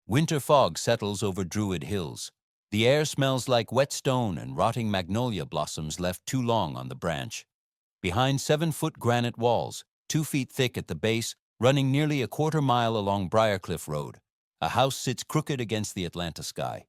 Winter fog settles over Druid Hills. The air smells like wet stone and rotting magnolia blossoms left too long on the branch. Behind 7-foot granite walls, 2 feet thick at the base, running nearly a quarter-mile along Briarcliff Road, a house sits crooked against the Atlanta sky.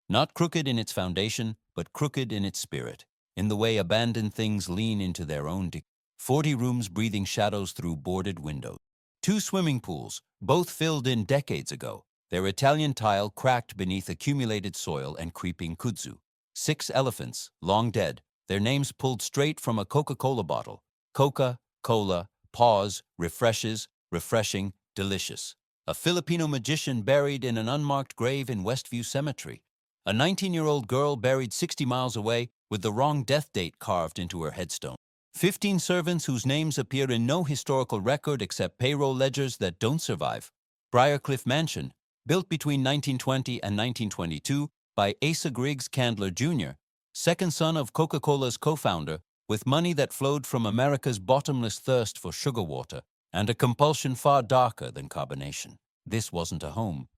Not crooked in its foundation, but crooked in its spirit, in the way abandoned things lean into their own decay. 40 rooms breathing shadows through boarded windows. 2 swimming pools, both filled in decades ago, their Italian tile cracked beneath accumulated soil and creeping kudzu. 6 elephants, long dead, their names pulled straight from a Coca-Cola bottle. Coca-Cola, pause, refreshes, refreshing, delicious. A Filipino magician buried in an unmarked grave in Westview Cemetery. A 19-year-old girl buried 60 miles away with the wrong death date carved into her headstone. 15 servants whose names appear in no historical record except payroll ledgers that don't survive. Briarcliff Mansion, built between 1920 and 1922 by Asa Griggs Candler Jr., second son of Coca-Cola's co-founder, with money that flowed from America's bottomless thirst for sugar water and a compulsion far darker than carbonation. This wasn't a home.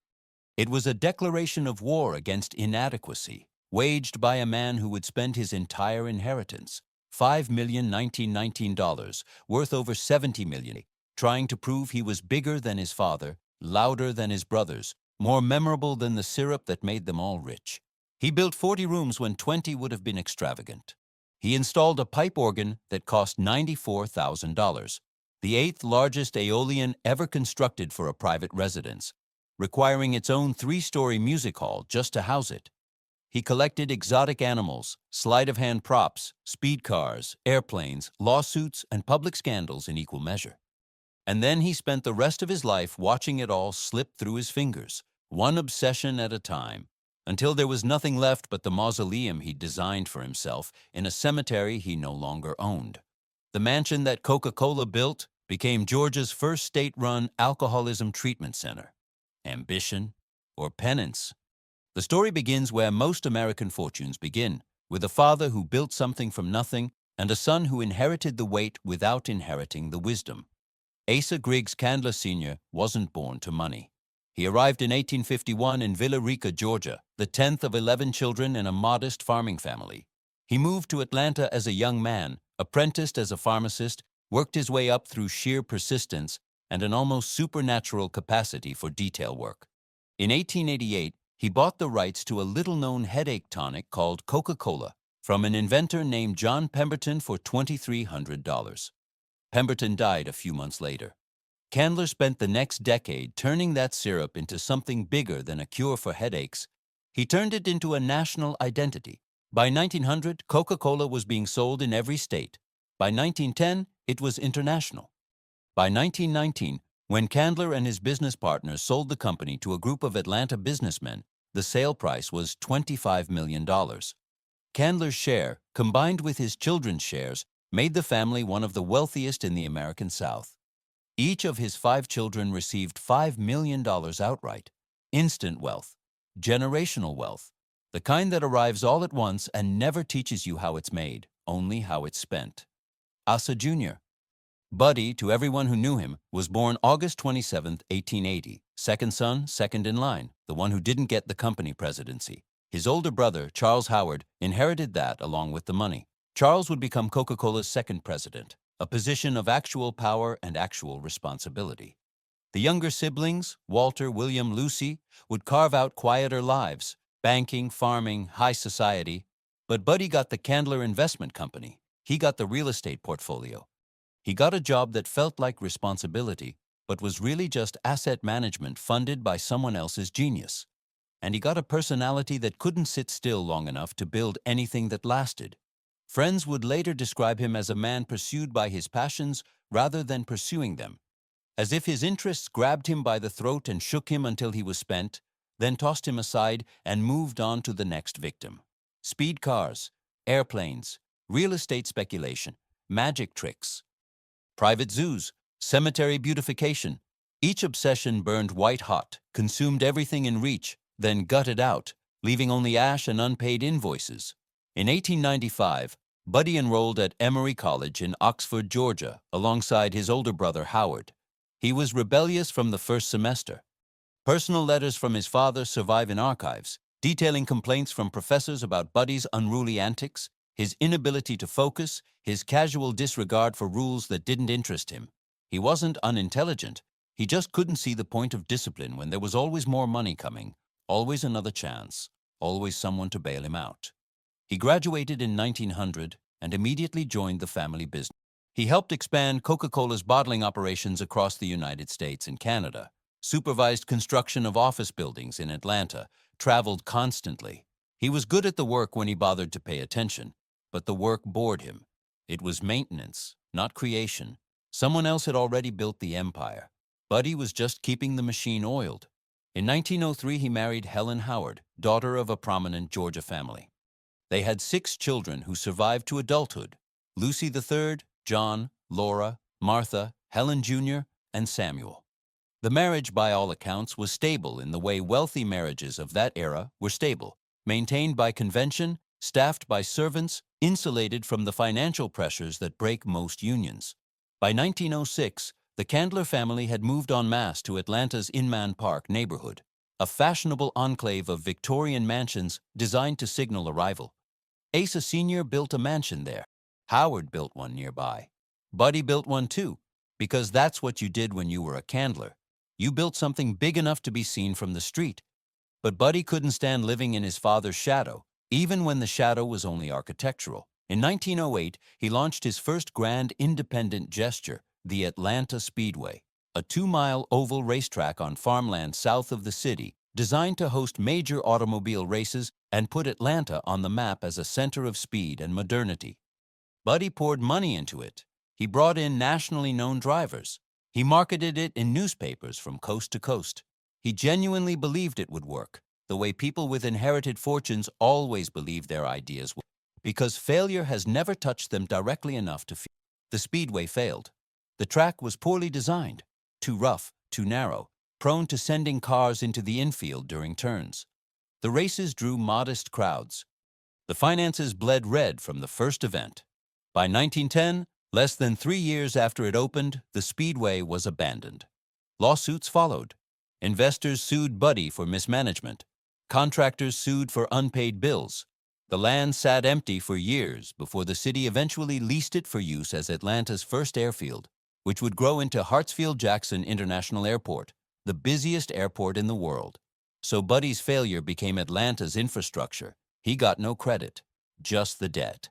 It was a declaration of war against inadequacy, waged by a man who would spend his entire inheritance, $5,1919, worth over $70 million, trying to prove he was bigger than his father, louder than his brothers, more memorable than the syrup that made them all rich. He built 40 rooms when 20 would have been extravagant. He installed a pipe organ that cost $94,000, the 8th largest Aeolian ever constructed for a private residence, requiring its own 3-story music hall just to house it. He collected exotic animals, sleight-of-hand props, speed cars, airplanes, lawsuits, and public scandals in equal measure. And then he spent the rest of his life watching it all slip through his fingers, one obsession at a time, until there was nothing left but the mausoleum he'd designed for himself in a cemetery he no longer owned. The mansion that Coca-Cola built became Georgia's first state-run alcoholism treatment center. Ambition or penance? The story begins where most American fortunes begin, with a father who built something from nothing and a son who inherited the weight without inheriting the wisdom. Asa Griggs Candler Sr. wasn't born to money. He arrived in 1851 in Villa Rica, Georgia, the 10th of 11 children in a modest farming family. He moved to Atlanta as a young man, apprenticed as a pharmacist, worked his way up through sheer persistence and an almost supernatural capacity for detail work. In 1888, he bought the rights to a little-known headache tonic called Coca-Cola from an inventor named John Pemberton for $2,300. Pemberton died a few months later. Candler spent the next decade turning that syrup into something bigger than a cure for headaches. He turned it into a national identity. By 1900, Coca-Cola was being sold in every state. By 1910, it was international. By 1919, when Candler and his business partners sold the company to a group of Atlanta businessmen, the sale price was $25 million. Candler's share, combined with his children's shares, made the family one of the wealthiest in the American South. Each of his 5 children received $5 million outright. Instant wealth, generational wealth, the kind that arrives all at once and never teaches you how it's made, only how it's spent. Asa Jr. Buddy, to everyone who knew him, was born August 27, 1880, second son, second in line, the one who didn't get the company presidency. His older brother, Charles Howard, inherited that along with the money. Charles would become Coca-Cola's second president, a position of actual power and actual responsibility. The younger siblings, Walter, William, Lucy, would carve out quieter lives, banking, farming, high society. But Buddy got the Candler Investment Company. He got the real estate portfolio. He got a job that felt like responsibility, but was really just asset management funded by someone else's genius. And he got a personality that couldn't sit still long enough to build anything that lasted. Friends would later describe him as a man pursued by his passions rather than pursuing them, as if his interests grabbed him by the throat and shook him until he was spent, then tossed him aside and moved on to the next victim. Speed cars, airplanes, real estate speculation, magic tricks, private zoos, cemetery beautification. Each obsession burned white-hot, consumed everything in reach, then gutted out, leaving only ash and unpaid invoices. In 1895, Buddy enrolled at Emory College in Oxford, Georgia, alongside his older brother Howard. He was rebellious from the first semester. Personal letters from his father survive in archives, detailing complaints from professors about Buddy's unruly antics, his inability to focus, his casual disregard for rules that didn't interest him. He wasn't unintelligent. He just couldn't see the point of discipline when there was always more money coming, always another chance, always someone to bail him out. He graduated in 1900 and immediately joined the family business. He helped expand Coca-Cola's bottling operations across the United States and Canada, supervised construction of office buildings in Atlanta, traveled constantly. He was good at the work when he bothered to pay attention, but the work bored him. It was maintenance, not creation. Someone else had already built the empire. Buddy was just keeping the machine oiled. In 1903, he married Helen Howard, daughter of a prominent Georgia family. They had 6 children who survived to adulthood: Lucy III, John, Laura, Martha, Helen Jr., and Samuel. The marriage, by all accounts, was stable in the way wealthy marriages of that era were stable, maintained by convention, staffed by servants, insulated from the financial pressures that break most unions. By 1906, the Candler family had moved en masse to Atlanta's Inman Park neighborhood, a fashionable enclave of Victorian mansions designed to signal arrival. Asa Sr. built a mansion there. Howard built one nearby. Buddy built one too, because that's what you did when you were a Candler. You built something big enough to be seen from the street. But Buddy couldn't stand living in his father's shadow, even when the shadow was only architectural. In 1908, he launched his first grand independent gesture, the Atlanta Speedway, a 2-mile oval racetrack on farmland south of the city, designed to host major automobile races and put Atlanta on the map as a center of speed and modernity. Buddy poured money into it. He brought in nationally known drivers. He marketed it in newspapers from coast to coast. He genuinely believed it would work, the way people with inherited fortunes always believe their ideas would, because failure has never touched them directly enough to feel. The Speedway failed. The track was poorly designed, too rough, too narrow, prone to sending cars into the infield during turns. The races drew modest crowds. The finances bled red from the first event. By 1910, less than 3 years after it opened, the Speedway was abandoned. Lawsuits followed. Investors sued Buddy for mismanagement. Contractors sued for unpaid bills. The land sat empty for years before the city eventually leased it for use as Atlanta's first airfield, which would grow into Hartsfield-Jackson International Airport, the busiest airport in the world. So Buddy's failure became Atlanta's infrastructure. He got no credit, just the debt.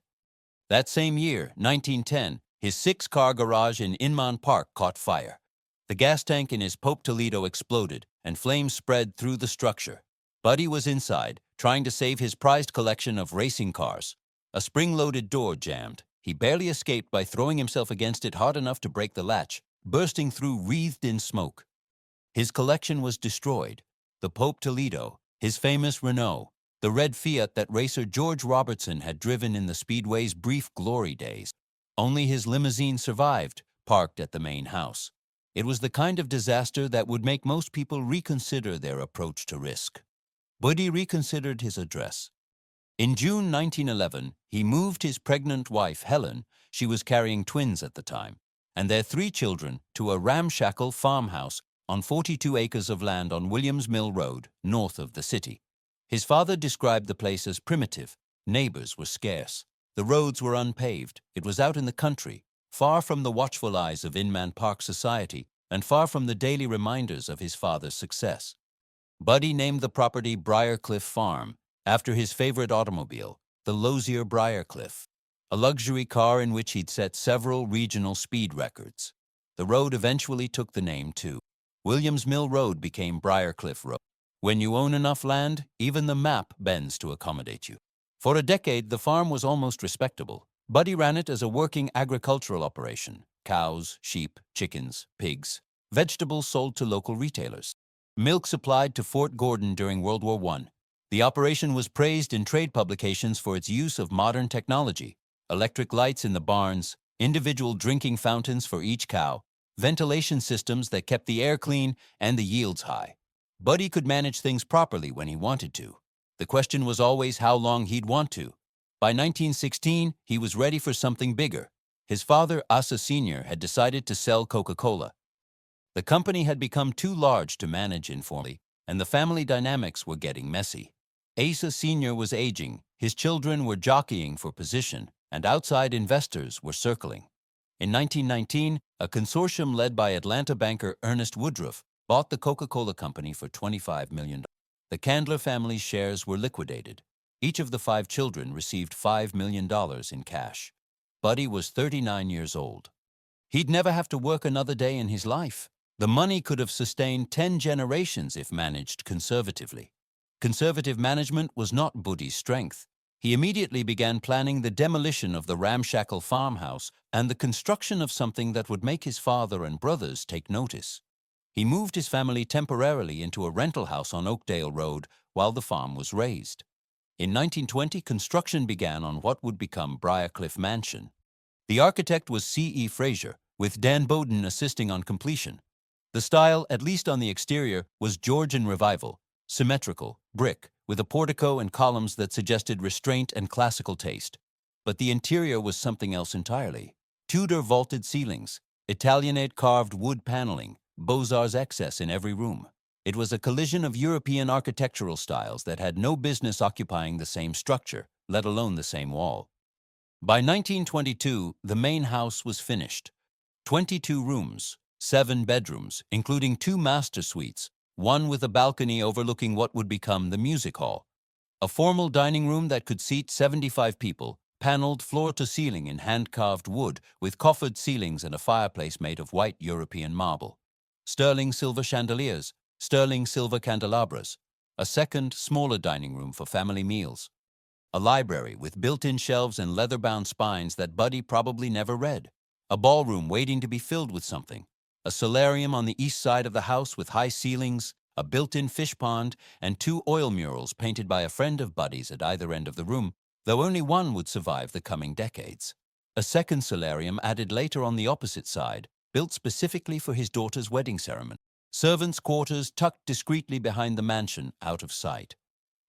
That same year, 1910, his 6-car garage in Inman Park caught fire. The gas tank in his Pope Toledo exploded, and flames spread through the structure. Buddy was inside, trying to save his prized collection of racing cars. A spring-loaded door jammed. He barely escaped by throwing himself against it hard enough to break the latch, bursting through wreathed in smoke. His collection was destroyed. The Pope Toledo, his famous Renault, the red Fiat that racer George Robertson had driven in the Speedway's brief glory days. Only his limousine survived, parked at the main house. It was the kind of disaster that would make most people reconsider their approach to risk. Buddy reconsidered his address. In June 1911, he moved his pregnant wife, Helen, she was carrying twins at the time, and their 3 children to a ramshackle farmhouse on 42 acres of land on Williams Mill Road, north of the city. His father described the place as primitive. Neighbors were scarce. The roads were unpaved. It was out in the country, far from the watchful eyes of Inman Park society and far from the daily reminders of his father's success. Buddy named the property Briarcliff Farm, after his favorite automobile, the Lozier Briarcliff, a luxury car in which he'd set several regional speed records. The road eventually took the name, too. Williams Mill Road became Briarcliff Road. When you own enough land, even the map bends to accommodate you. For a decade, the farm was almost respectable. Buddy ran it as a working agricultural operation. Cows, sheep, chickens, pigs. Vegetables sold to local retailers. Milk supplied to Fort Gordon during World War I. The operation was praised in trade publications for its use of modern technology: electric lights in the barns, individual drinking fountains for each cow, ventilation systems that kept the air clean and the yields high. Buddy could manage things properly when he wanted to. The question was always how long he'd want to. By 1916, he was ready for something bigger. His father, Asa Sr., had decided to sell Coca-Cola. The company had become too large to manage informally. and the family dynamics were getting messy. Asa Sr. was aging, his children were jockeying for position, and outside investors were circling. In 1919, a consortium led by Atlanta banker Ernest Woodruff bought the Coca-Cola company for $25 million. The Candler family's shares were liquidated. Each of the 5 children received $5 million in cash. Buddy was 39 years old. He'd never have to work another day in his life. The money could have sustained 10 generations if managed conservatively. Conservative management was not Buddy's strength. He immediately began planning the demolition of the ramshackle farmhouse and the construction of something that would make his father and brothers take notice. He moved his family temporarily into a rental house on Oakdale Road while the farm was raised. In 1920, construction began on what would become Briarcliff Mansion. The architect was C.E. Fraser, with Dan Bowden assisting on completion. The style, at least on the exterior, was Georgian Revival, symmetrical, brick, with a portico and columns that suggested restraint and classical taste. But the interior was something else entirely. Tudor vaulted ceilings, Italianate carved wood paneling, Beaux-Arts excess in every room. It was a collision of European architectural styles that had no business occupying the same structure, let alone the same wall. By 1922, the main house was finished. 22 rooms, 7 bedrooms, including 2 master suites, one with a balcony overlooking what would become the music hall. A formal dining room that could seat 75 people, paneled floor to ceiling in hand-carved wood with coffered ceilings and a fireplace made of white European marble. Sterling silver chandeliers, sterling silver candelabras. A second, smaller dining room for family meals. A library with built-in shelves and leather-bound spines that Buddy probably never read. A ballroom waiting to be filled with something. A solarium on the east side of the house with high ceilings, a built-in fish pond, and 2 oil murals painted by a friend of Buddy's at either end of the room, though only one would survive the coming decades. A second solarium added later on the opposite side, built specifically for his daughter's wedding ceremony. Servants' quarters tucked discreetly behind the mansion, out of sight.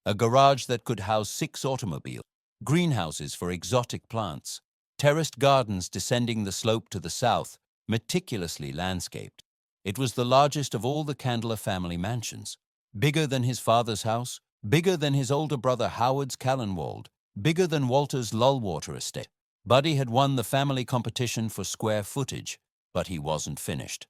A garage that could house 6 automobiles. Greenhouses for exotic plants. Terraced gardens descending the slope to the south, meticulously landscaped. It was the largest of all the Candler family mansions. Bigger than his father's house, bigger than his older brother Howard's Callenwald, bigger than Walter's Lullwater estate. Buddy had won the family competition for square footage, but he wasn't finished.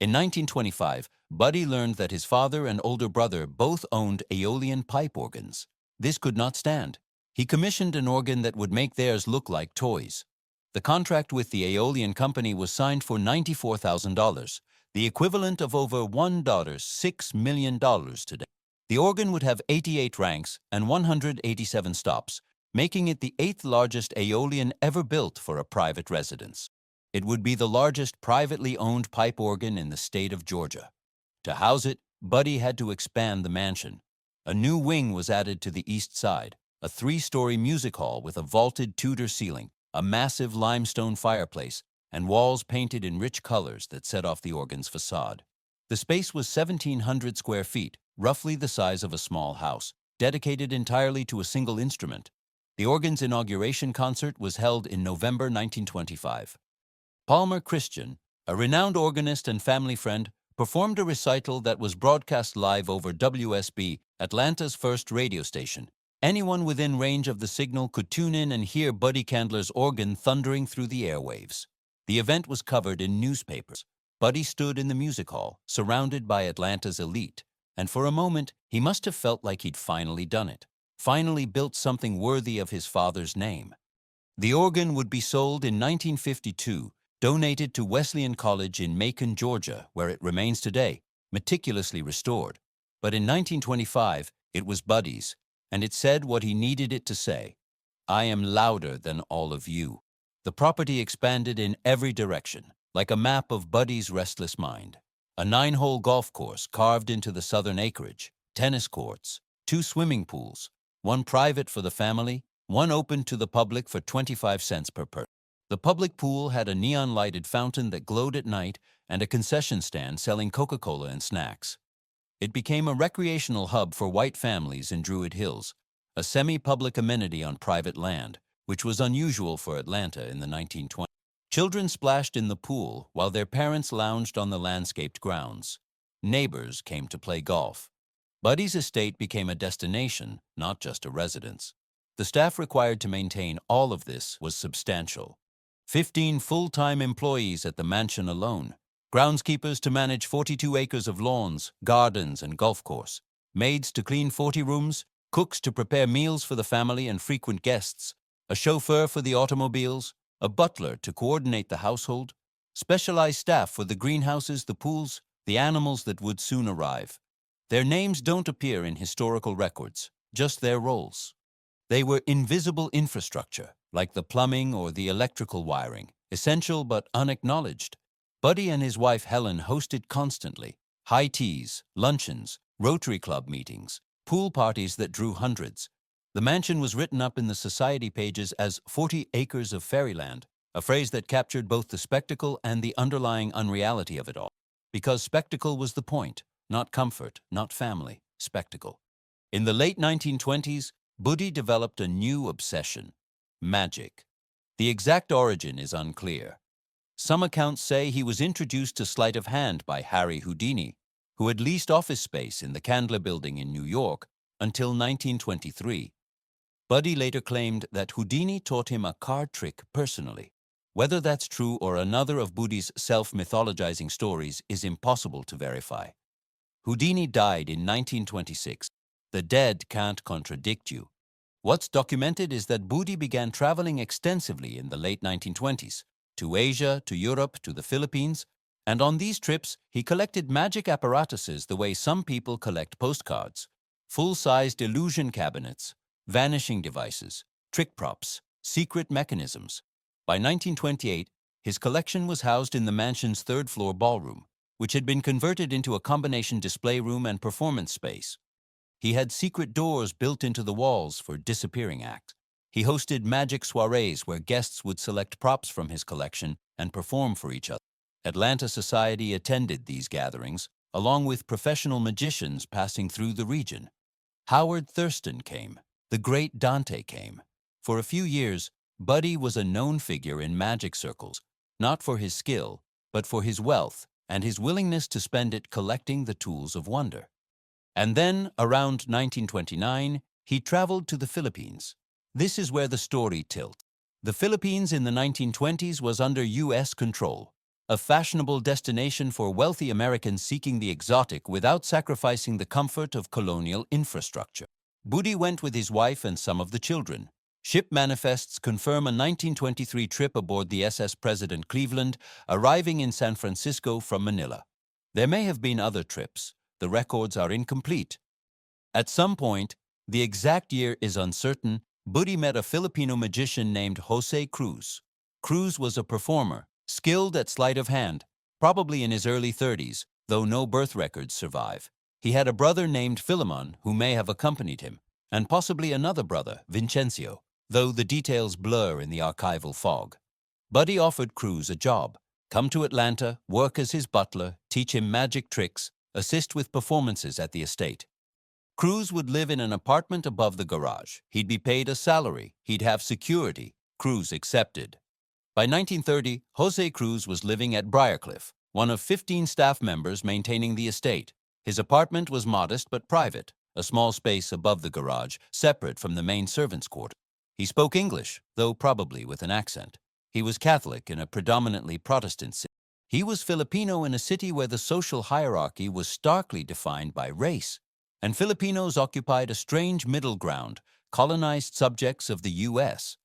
In 1925, Buddy learned that his father and older brother both owned Aeolian pipe organs. This could not stand. He commissioned an organ that would make theirs look like toys. The contract with the Aeolian company was signed for $94,000, the equivalent of over $1.6 million today. The organ would have 88 ranks and 187 stops, making it the 8th largest Aeolian ever built for a private residence. It would be the largest privately owned pipe organ in the state of Georgia. To house it, Buddy had to expand the mansion. A new wing was added to the east side, a 3-story music hall with a vaulted Tudor ceiling, a massive limestone fireplace, and walls painted in rich colors that set off the organ's facade. The space was 1,700 square feet, roughly the size of a small house, dedicated entirely to a single instrument. The organ's inauguration concert was held in November 1925. Palmer Christian, a renowned organist and family friend, performed a recital that was broadcast live over WSB, Atlanta's first radio station. Anyone within range of the signal could tune in and hear Buddy Candler's organ thundering through the airwaves. The event was covered in newspapers. Buddy stood in the music hall, surrounded by Atlanta's elite, and for a moment he must have felt like he'd finally done it, finally built something worthy of his father's name. The organ would be sold in 1952, donated to Wesleyan College in Macon, Georgia, where it remains today, meticulously restored. But in 1925, it was Buddy's, and it said what he needed it to say. I am louder than all of you. The property expanded in every direction, like a map of Buddy's restless mind. A 9-hole golf course carved into the southern acreage, tennis courts, 2 swimming pools, one private for the family, one open to the public for 25 cents per person. The public pool had a neon-lighted fountain that glowed at night and a concession stand selling Coca-Cola and snacks. It became a recreational hub for white families in Druid Hills, a semi-public amenity on private land, which was unusual for Atlanta in the 1920s. Children splashed in the pool while their parents lounged on the landscaped grounds. Neighbors came to play golf. Buddy's estate became a destination, not just a residence. The staff required to maintain all of this was substantial. 15 full-time employees at the mansion alone, groundskeepers to manage 42 acres of lawns, gardens, and golf course, maids to clean 40 rooms, cooks to prepare meals for the family and frequent guests, a chauffeur for the automobiles, a butler to coordinate the household, specialized staff for the greenhouses, the pools, the animals that would soon arrive. Their names don't appear in historical records, just their roles. They were invisible infrastructure, like the plumbing or the electrical wiring, essential but unacknowledged. Buddy and his wife Helen hosted constantly high teas, luncheons, Rotary Club meetings, pool parties that drew hundreds. The mansion was written up in the society pages as 40 acres of fairyland, a phrase that captured both the spectacle and the underlying unreality of it all. Because spectacle was the point, not comfort, not family, spectacle. In the late 1920s, Buddy developed a new obsession: magic. The exact origin is unclear. Some accounts say he was introduced to sleight of hand by Harry Houdini, who had leased office space in the Candler Building in New York until 1923. Buddy later claimed that Houdini taught him a card trick personally. Whether that's true or another of Buddy's self-mythologizing stories is impossible to verify. Houdini died in 1926. The dead can't contradict you. What's documented is that Buddy began traveling extensively in the late 1920s, to Asia, to Europe, to the Philippines, and on these trips he collected magic apparatuses the way some people collect postcards: full-sized illusion cabinets, vanishing devices, trick props, secret mechanisms. By 1928, his collection was housed in the mansion's third-floor ballroom, which had been converted into a combination display room and performance space. He had secret doors built into the walls for disappearing acts. He hosted magic soirees where guests would select props from his collection and perform for each other. Atlanta society attended these gatherings, along with professional magicians passing through the region. Howard Thurston came. The great Dante came. For a few years, Buddy was a known figure in magic circles, not for his skill, but for his wealth and his willingness to spend it collecting the tools of wonder. And then, around 1929, he traveled to the Philippines. This is where the story tilts. The Philippines in the 1920s was under U.S. control, a fashionable destination for wealthy Americans seeking the exotic without sacrificing the comfort of colonial infrastructure. Buddy went with his wife and some of the children. Ship manifests confirm a 1923 trip aboard the SS President Cleveland, arriving in San Francisco from Manila. There may have been other trips. The records are incomplete. At some point, the exact year is uncertain, Buddy met a Filipino magician named Jose Cruz. Cruz was a performer, skilled at sleight of hand, probably in his early 30s, though no birth records survive. He had a brother named Philemon who may have accompanied him, and possibly another brother, Vincencio, though the details blur in the archival fog. Buddy offered Cruz a job: come to Atlanta, work as his butler, teach him magic tricks, assist with performances at the estate. Cruz would live in an apartment above the garage. He'd be paid a salary. He'd have security. Cruz accepted. By 1930, Jose Cruz was living at Briarcliff, one of 15 staff members maintaining the estate. His apartment was modest but private, a small space above the garage, separate from the main servants' quarters. He spoke English, though probably with an accent. He was Catholic in a predominantly Protestant city. He was Filipino in a city where the social hierarchy was starkly defined by race, and Filipinos occupied a strange middle ground, colonized subjects of the U.S.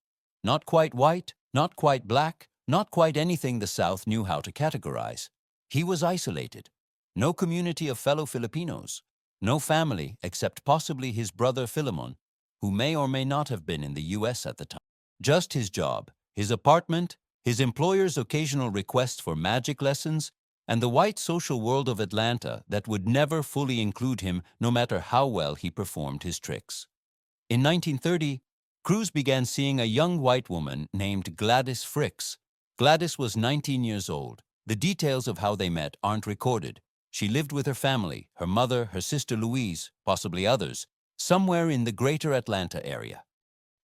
Not quite white, not quite black, not quite anything the South knew how to categorize. He was isolated. No community of fellow Filipinos. No family except possibly his brother Philemon, who may or may not have been in the U.S. at the time. Just his job, his apartment, his employer's occasional requests for magic lessons, and the white social world of Atlanta that would never fully include him no matter how well he performed his tricks. In 1930, Cruz began seeing a young white woman named Gladys Fricks. Gladys was 19 years old. The details of how they met aren't recorded. She lived with her family, her mother, her sister Louise, possibly others, somewhere in the greater Atlanta area.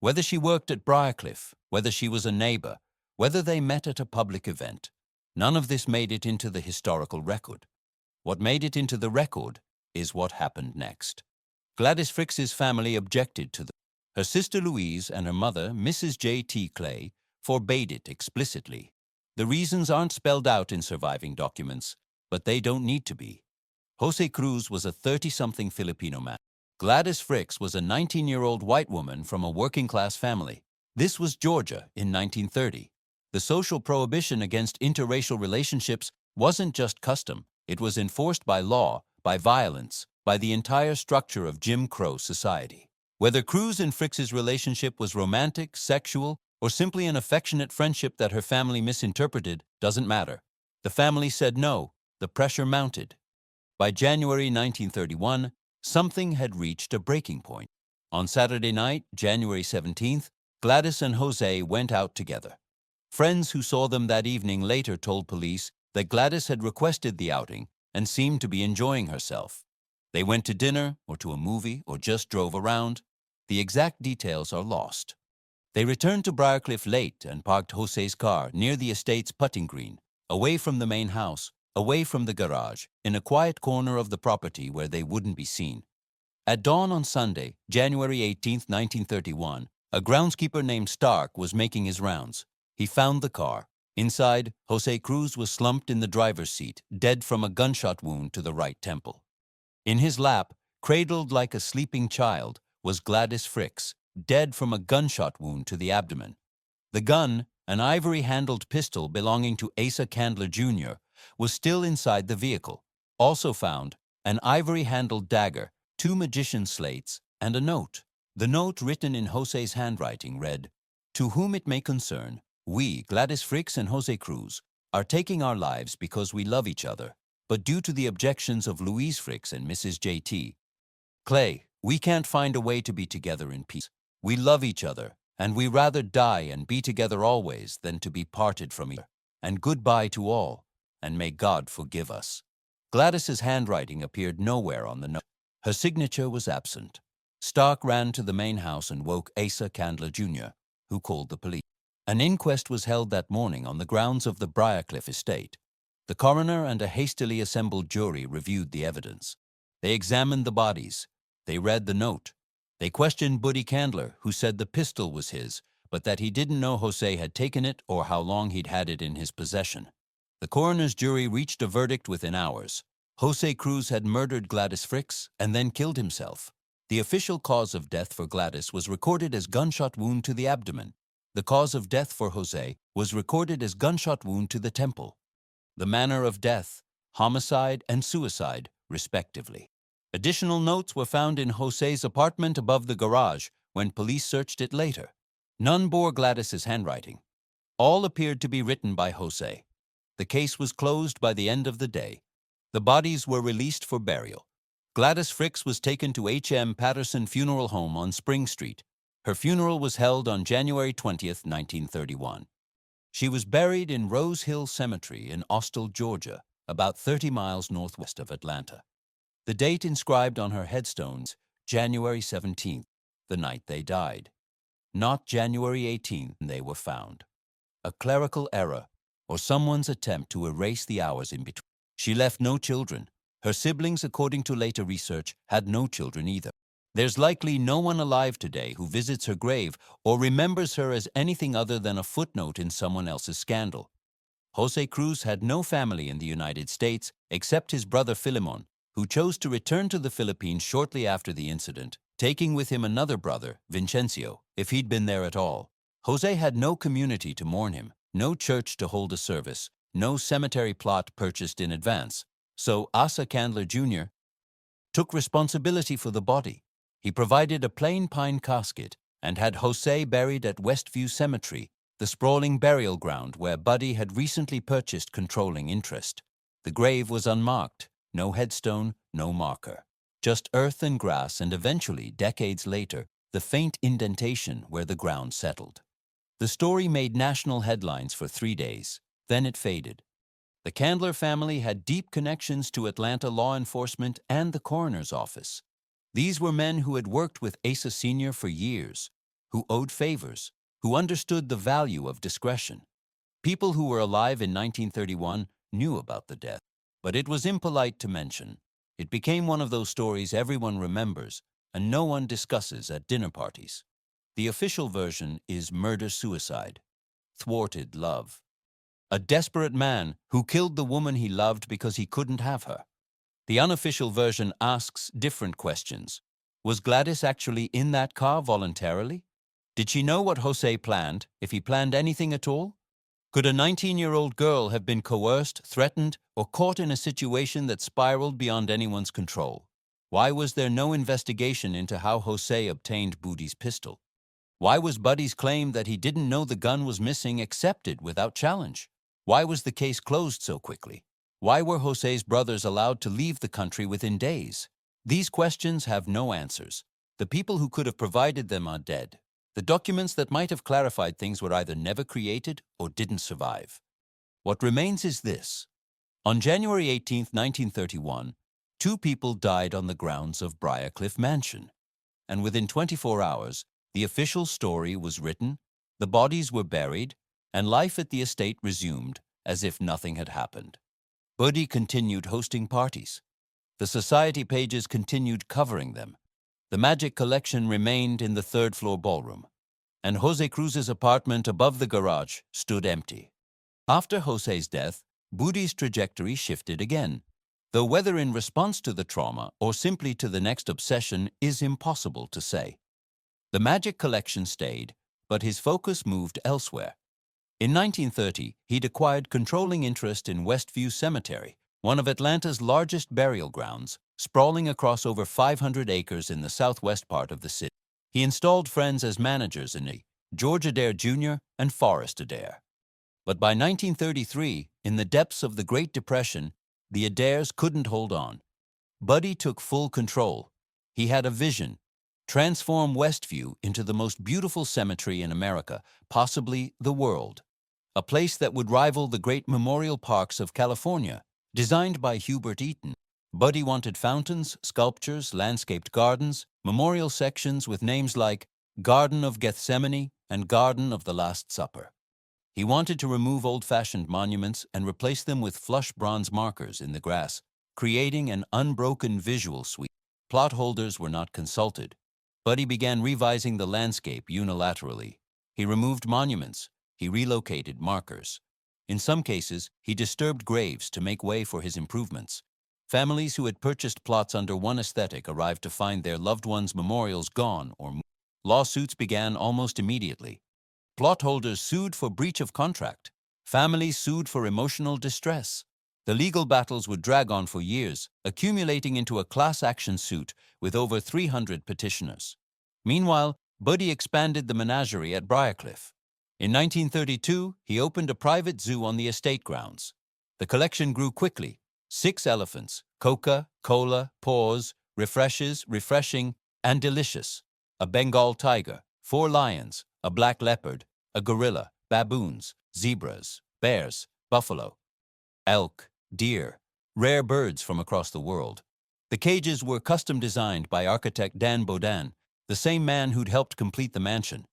Whether she worked at Briarcliff, whether she was a neighbor, whether they met at a public event, none of this made it into the historical record. What made it into the record is what happened next. Gladys Fricks's family objected to her sister Louise and her mother, Mrs. J.T. Clay, forbade it explicitly. The reasons aren't spelled out in surviving documents, but they don't need to be. Jose Cruz was a 30-something Filipino man. Gladys Fricks was a 19-year-old white woman from a working-class family. This was Georgia in 1930. The social prohibition against interracial relationships wasn't just custom. It was enforced by law, by violence, by the entire structure of Jim Crow society. Whether Cruz and Fricks's relationship was romantic, sexual, or simply an affectionate friendship that her family misinterpreted doesn't matter. The family said no. The pressure mounted. By January 1931, something had reached a breaking point. On Saturday night, January 17th, Gladys and Jose went out together. Friends who saw them that evening later told police that Gladys had requested the outing and seemed to be enjoying herself. They went to dinner or to a movie or just drove around. The exact details are lost. They returned to Briarcliff late and parked Jose's car near the estate's putting green, away from the main house, away from the garage, in a quiet corner of the property where they wouldn't be seen. At dawn on Sunday, January 18, 1931, a groundskeeper named Stark was making his rounds. He found the car. Inside, Jose Cruz was slumped in the driver's seat, dead from a gunshot wound to the right temple. In his lap, cradled like a sleeping child, was Gladys Fricks, dead from a gunshot wound to the abdomen. The gun, an ivory-handled pistol belonging to Asa Candler Jr., was still inside the vehicle. Also found, an ivory-handled dagger, 2 magician slates, and a note. The note, written in Jose's handwriting, read, "To whom it may concern, we, Gladys Fricks and Jose Cruz, are taking our lives because we love each other, but due to the objections of Louise Fricks and Mrs. J.T. Clay, we can't find a way to be together in peace. We love each other, and we rather die and be together always than to be parted from each other. And goodbye to all, and may God forgive us." Gladys's handwriting appeared nowhere on the note. Her signature was absent. Stark ran to the main house and woke Asa Candler Jr., who called the police. An inquest was held that morning on the grounds of the Briarcliff estate. The coroner and a hastily assembled jury reviewed the evidence. They examined the bodies. They read the note. They questioned Buddy Candler, who said the pistol was his, but that he didn't know Jose had taken it or how long he'd had it in his possession. The coroner's jury reached a verdict within hours. Jose Cruz had murdered Gladys Fricks and then killed himself. The official cause of death for Gladys was recorded as gunshot wound to the abdomen. The cause of death for Jose was recorded as gunshot wound to the temple. The manner of death, homicide and suicide, respectively. Additional notes were found in Jose's apartment above the garage when police searched it later. None bore Gladys's handwriting. All appeared to be written by Jose. The case was closed by the end of the day. The bodies were released for burial. Gladys Fricks was taken to H.M. Patterson Funeral Home on Spring Street. Her funeral was held on January 20, 1931. She was buried in Rose Hill Cemetery in Austell, Georgia, about 30 miles northwest of Atlanta. The date inscribed on her headstones, January 17th, the night they died. Not January 18th when they were found. A clerical error, or someone's attempt to erase the hours in between. She left no children. Her siblings, according to later research, had no children either. There's likely no one alive today who visits her grave or remembers her as anything other than a footnote in someone else's scandal. Jose Cruz had no family in the United States except his brother Filimon, who chose to return to the Philippines shortly after the incident, taking with him another brother, Vincencio, if he'd been there at all. Jose had no community to mourn him, no church to hold a service, no cemetery plot purchased in advance. So Asa Candler Jr. took responsibility for the body. He provided a plain pine casket and had Jose buried at Westview Cemetery, the sprawling burial ground where Buddy had recently purchased controlling interest. The grave was unmarked, no headstone, no marker. Just earth and grass, and eventually, decades later, the faint indentation where the ground settled. The story made national headlines for 3 days. Then it faded. The Candler family had deep connections to Atlanta law enforcement and the coroner's office. These were men who had worked with Asa Sr. for years, who owed favors, who understood the value of discretion. People who were alive in 1931 knew about the death, but it was impolite to mention. It became one of those stories everyone remembers and no one discusses at dinner parties. The official version is murder-suicide, thwarted love. A desperate man who killed the woman he loved because he couldn't have her. The unofficial version asks different questions. Was Gladys actually in that car voluntarily? Did she know what Jose planned, if he planned anything at all? Could a 19-year-old girl have been coerced, threatened, or caught in a situation that spiraled beyond anyone's control? Why was there no investigation into how Jose obtained Booty's pistol? Why was Buddy's claim that he didn't know the gun was missing accepted without challenge? Why was the case closed so quickly? Why were Jose's brothers allowed to leave the country within days? These questions have no answers. The people who could have provided them are dead. The documents that might have clarified things were either never created or didn't survive. What remains is this. On January 18, 1931, 2 people died on the grounds of Briarcliff Mansion. And within 24 hours, the official story was written, the bodies were buried, and life at the estate resumed as if nothing had happened. Buddy continued hosting parties. The society pages continued covering them. The magic collection remained in the third-floor ballroom, and Jose Cruz's apartment above the garage stood empty. After Jose's death, Booty's trajectory shifted again, though whether in response to the trauma or simply to the next obsession is impossible to say. The magic collection stayed, but his focus moved elsewhere. In 1930, he'd acquired controlling interest in Westview Cemetery, one of Atlanta's largest burial grounds, sprawling across over 500 acres in the southwest part of the city. He installed friends as managers in George Adair Jr. and Forrest Adair. But by 1933, in the depths of the Great Depression, the Adairs couldn't hold on. Buddy took full control. He had a vision: transform Westview into the most beautiful cemetery in America, possibly the world. A place that would rival the great memorial parks of California, designed by Hubert Eaton. Buddy wanted fountains, sculptures, landscaped gardens, memorial sections with names like Garden of Gethsemane and Garden of the Last Supper. He wanted to remove old-fashioned monuments and replace them with flush bronze markers in the grass, creating an unbroken visual suite. Plot holders were not consulted. Buddy began revising the landscape unilaterally. He removed monuments. He relocated markers. In some cases, he disturbed graves to make way for his improvements. Families who had purchased plots under one aesthetic arrived to find their loved ones' memorials gone or moved. Lawsuits began almost immediately. Plot holders sued for breach of contract. Families sued for emotional distress. The legal battles would drag on for years, accumulating into a class action suit with over 300 petitioners. Meanwhile, Buddy expanded the menagerie at Briarcliff. In 1932, he opened a private zoo on the estate grounds. The collection grew quickly. 6 elephants, Coca-Cola, Paws, Refreshes, Refreshing, and Delicious. A Bengal tiger, 4 lions, a black leopard, a gorilla, baboons, zebras, bears, buffalo, elk, deer, rare birds from across the world. The cages were custom designed by architect Dan Baudin, the same man who'd helped complete the mansion.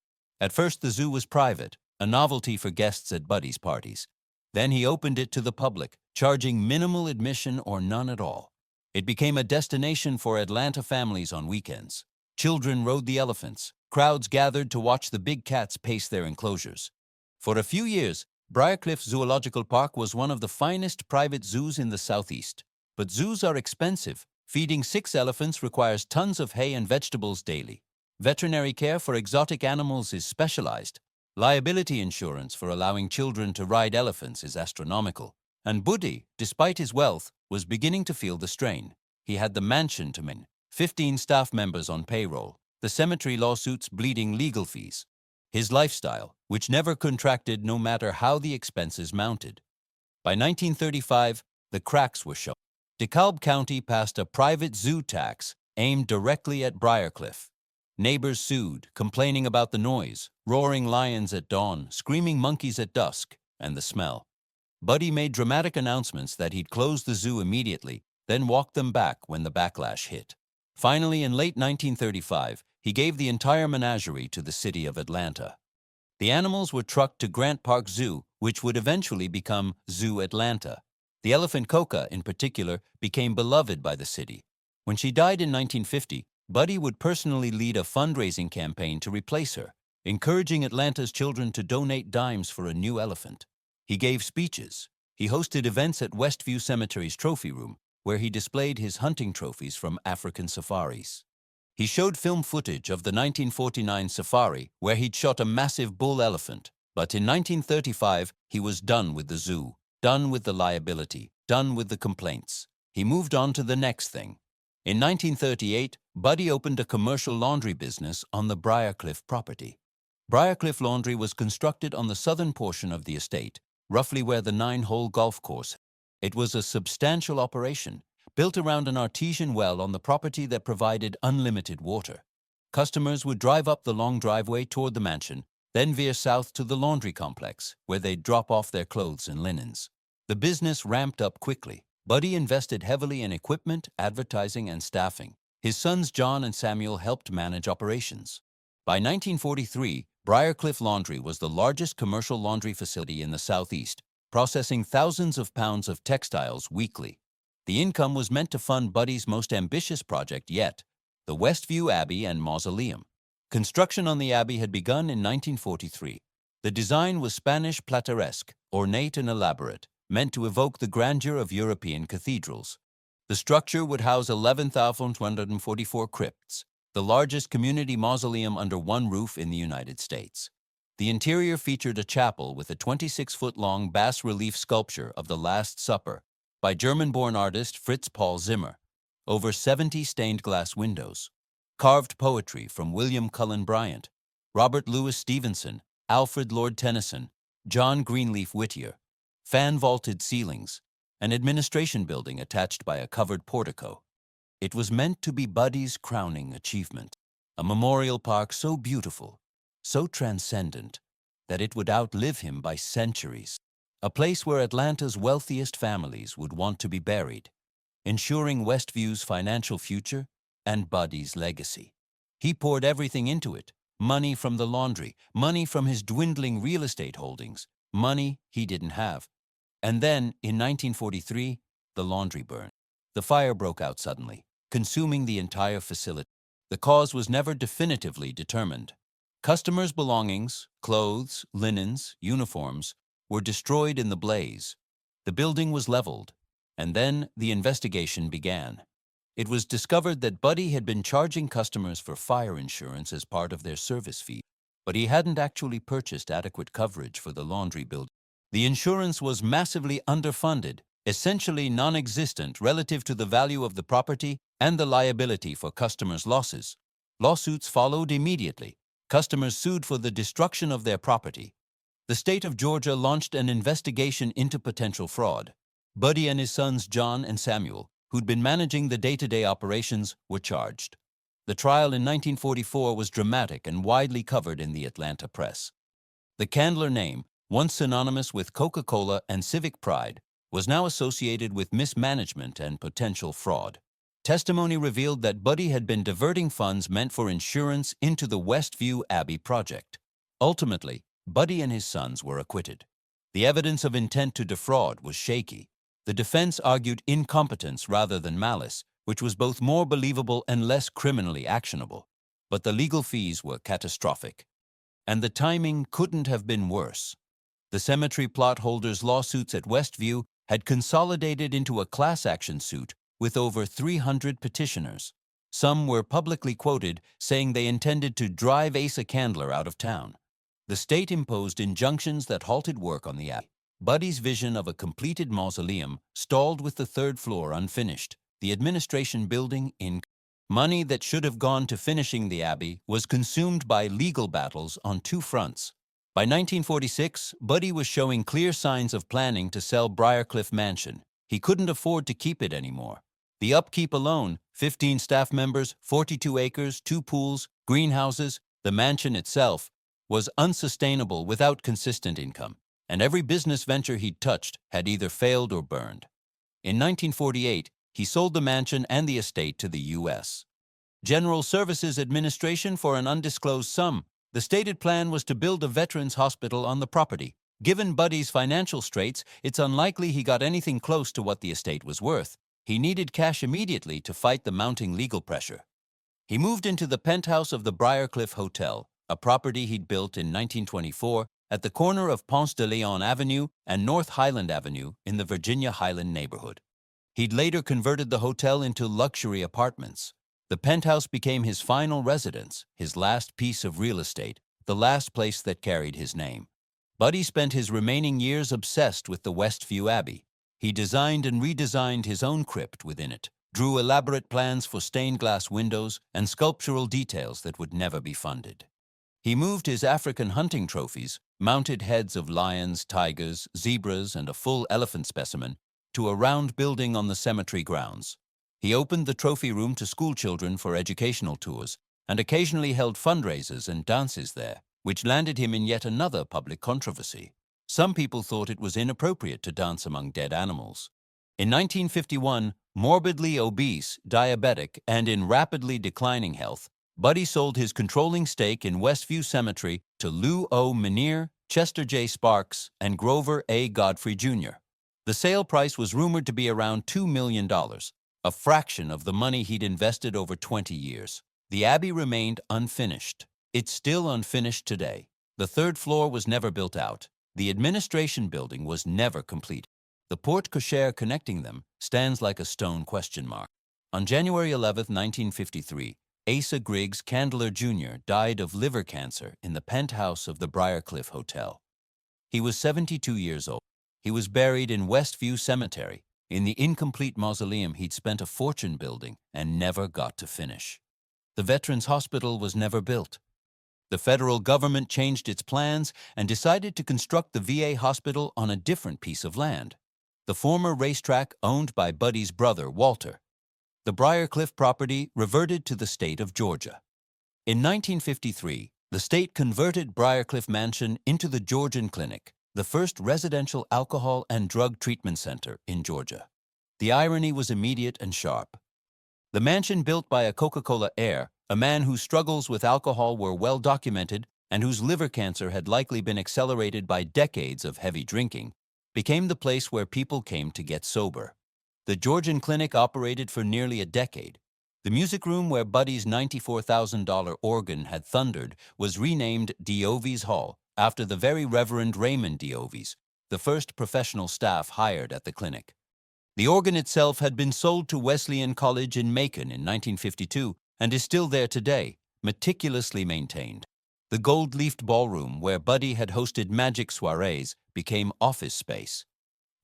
At first, the zoo was private, a novelty for guests at Buddy's parties. Then he opened it to the public, charging minimal admission or none at all. It became a destination for Atlanta families on weekends. Children rode the elephants. Crowds gathered to watch the big cats pace their enclosures. For a few years, Briarcliff Zoological Park was one of the finest private zoos in the Southeast. But zoos are expensive. Feeding 6 elephants requires tons of hay and vegetables daily. Veterinary care for exotic animals is specialized. Liability insurance for allowing children to ride elephants is astronomical. And Buddy, despite his wealth, was beginning to feel the strain. He had the mansion to maintain, 15 staff members on payroll, the cemetery lawsuits bleeding legal fees. His lifestyle, which never contracted no matter how the expenses mounted. By 1935, the cracks were showing. DeKalb County passed a private zoo tax aimed directly at Briarcliff. Neighbors sued, complaining about the noise, roaring lions at dawn, screaming monkeys at dusk, and the smell. Buddy made dramatic announcements that he'd close the zoo immediately, then walk them back when the backlash hit. Finally, in late 1935, he gave the entire menagerie to the city of Atlanta. The animals were trucked to Grant Park Zoo, which would eventually become Zoo Atlanta. The elephant Coca, in particular, became beloved by the city. When she died in 1950, Buddy would personally lead a fundraising campaign to replace her, encouraging Atlanta's children to donate dimes for a new elephant. He gave speeches. He hosted events at Westview Cemetery's trophy room, where he displayed his hunting trophies from African safaris. He showed film footage of the 1949 safari, where he'd shot a massive bull elephant. But in 1935, he was done with the zoo, done with the liability, done with the complaints. He moved on to the next thing. In 1938, Buddy opened a commercial laundry business on the Briarcliff property. Briarcliff Laundry was constructed on the southern portion of the estate, roughly where the 9-hole golf course. It was a substantial operation, built around an artesian well on the property that provided unlimited water. Customers would drive up the long driveway toward the mansion, then veer south to the laundry complex, where they'd drop off their clothes and linens. The business ramped up quickly. Buddy invested heavily in equipment, advertising, and staffing. His sons John and Samuel helped manage operations. By 1943, Briarcliff Laundry was the largest commercial laundry facility in the Southeast, processing thousands of pounds of textiles weekly. The income was meant to fund Buddy's most ambitious project yet, the Westview Abbey and Mausoleum. Construction on the abbey had begun in 1943. The design was Spanish plateresque, ornate and elaborate, meant to evoke the grandeur of European cathedrals. The structure would house 11,244 crypts, the largest community mausoleum under one roof in the United States. The interior featured a chapel with a 26-foot-long bas-relief sculpture of the Last Supper by German-born artist Fritz Paul Zimmer, over 70 stained-glass windows, carved poetry from William Cullen Bryant, Robert Louis Stevenson, Alfred Lord Tennyson, John Greenleaf Whittier, fan-vaulted ceilings, an administration building attached by a covered portico. It was meant to be Buddy's crowning achievement, a memorial park so beautiful, so transcendent, that it would outlive him by centuries. A place where Atlanta's wealthiest families would want to be buried, ensuring Westview's financial future and Buddy's legacy. He poured everything into it, money from the laundry, money from his dwindling real estate holdings, money he didn't have. And then, in 1943, the laundry burned. The fire broke out suddenly, consuming the entire facility. The cause was never definitively determined. Customers' belongings, clothes, linens, uniforms, were destroyed in the blaze. The building was leveled, and then the investigation began. It was discovered that Buddy had been charging customers for fire insurance as part of their service fee, but he hadn't actually purchased adequate coverage for the laundry building. The insurance was massively underfunded, essentially non-existent relative to the value of the property and the liability for customers' losses. Lawsuits followed immediately. Customers sued for the destruction of their property. The state of Georgia launched an investigation into potential fraud. Buddy and his sons John and Samuel, who'd been managing the day-to-day operations, were charged. The trial in 1944 was dramatic and widely covered in the Atlanta press. The Candler name, once synonymous with Coca-Cola and civic pride, was now associated with mismanagement and potential fraud. Testimony revealed that Buddy had been diverting funds meant for insurance into the Westview Abbey project. Ultimately, Buddy and his sons were acquitted. The evidence of intent to defraud was shaky. The defense argued incompetence rather than malice, which was both more believable and less criminally actionable. But the legal fees were catastrophic. And the timing couldn't have been worse. The cemetery plot holders' lawsuits at Westview had consolidated into a class action suit with over 300 petitioners. Some were publicly quoted saying they intended to drive Asa Candler out of town. The state imposed injunctions that halted work on the abbey. Buddy's vision of a completed mausoleum stalled with the third floor unfinished, the administration building in. Money that should have gone to finishing the abbey was consumed by legal battles on two fronts. By 1946, Buddy was showing clear signs of planning to sell Briarcliff Mansion. He couldn't afford to keep it anymore. The upkeep alone, 15 staff members, 42 acres, 2 pools, greenhouses, the mansion itself, was unsustainable without consistent income, and every business venture he'd touched had either failed or burned. In 1948, he sold the mansion and the estate to the U.S. General Services Administration for an undisclosed sum. The stated plan was to build a veterans hospital on the property. Given Buddy's financial straits, it's unlikely he got anything close to what the estate was worth. He needed cash immediately to fight the mounting legal pressure. He moved into the penthouse of the Briarcliff Hotel, a property he'd built in 1924 at the corner of Ponce de Leon Avenue and North Highland Avenue in the Virginia Highland neighborhood. He'd later converted the hotel into luxury apartments. The penthouse became his final residence, his last piece of real estate, the last place that carried his name. Buddy spent his remaining years obsessed with the Westview Abbey. He designed and redesigned his own crypt within it, drew elaborate plans for stained glass windows and sculptural details that would never be funded. He moved his African hunting trophies, mounted heads of lions, tigers, zebras, and a full elephant specimen, to a round building on the cemetery grounds. He opened the trophy room to schoolchildren for educational tours and occasionally held fundraisers and dances there, which landed him in yet another public controversy. Some people thought it was inappropriate to dance among dead animals. In 1951, morbidly obese, diabetic, and in rapidly declining health, Buddy sold his controlling stake in Westview Cemetery to Lou O. Minier, Chester J. Sparks, and Grover A. Godfrey Jr. The sale price was rumored to be around $2 million, a fraction of the money he'd invested over 20 years. The Abbey remained unfinished. It's still unfinished today. The third floor was never built out. The administration building was never complete. The porte cochere connecting them stands like a stone question mark. On January 11, 1953, Asa Griggs Candler Jr. died of liver cancer in the penthouse of the Briarcliff Hotel. He was 72 years old. He was buried in Westview Cemetery, in the incomplete mausoleum he'd spent a fortune building and never got to finish. The Veterans Hospital was never built. The federal government changed its plans and decided to construct the VA hospital on a different piece of land, the former racetrack owned by Buddy's brother, Walter. The Briarcliff property reverted to the state of Georgia. In 1953, the state converted Briarcliff Mansion into the Georgian Clinic, the first residential alcohol and drug treatment center in Georgia. The irony was immediate and sharp. The mansion, built by a Coca-Cola heir, a man whose struggles with alcohol were well documented and whose liver cancer had likely been accelerated by decades of heavy drinking, became the place where people came to get sober. The Georgian Clinic operated for nearly a decade. The music room where Buddy's $94,000 organ had thundered was renamed Diovis Hall after the very Reverend Raymond Diovis, the first professional staff hired at the clinic. The organ itself had been sold to Wesleyan College in Macon in 1952 and is still there today, meticulously maintained. The gold-leafed ballroom where Buddy had hosted magic soirees became office space.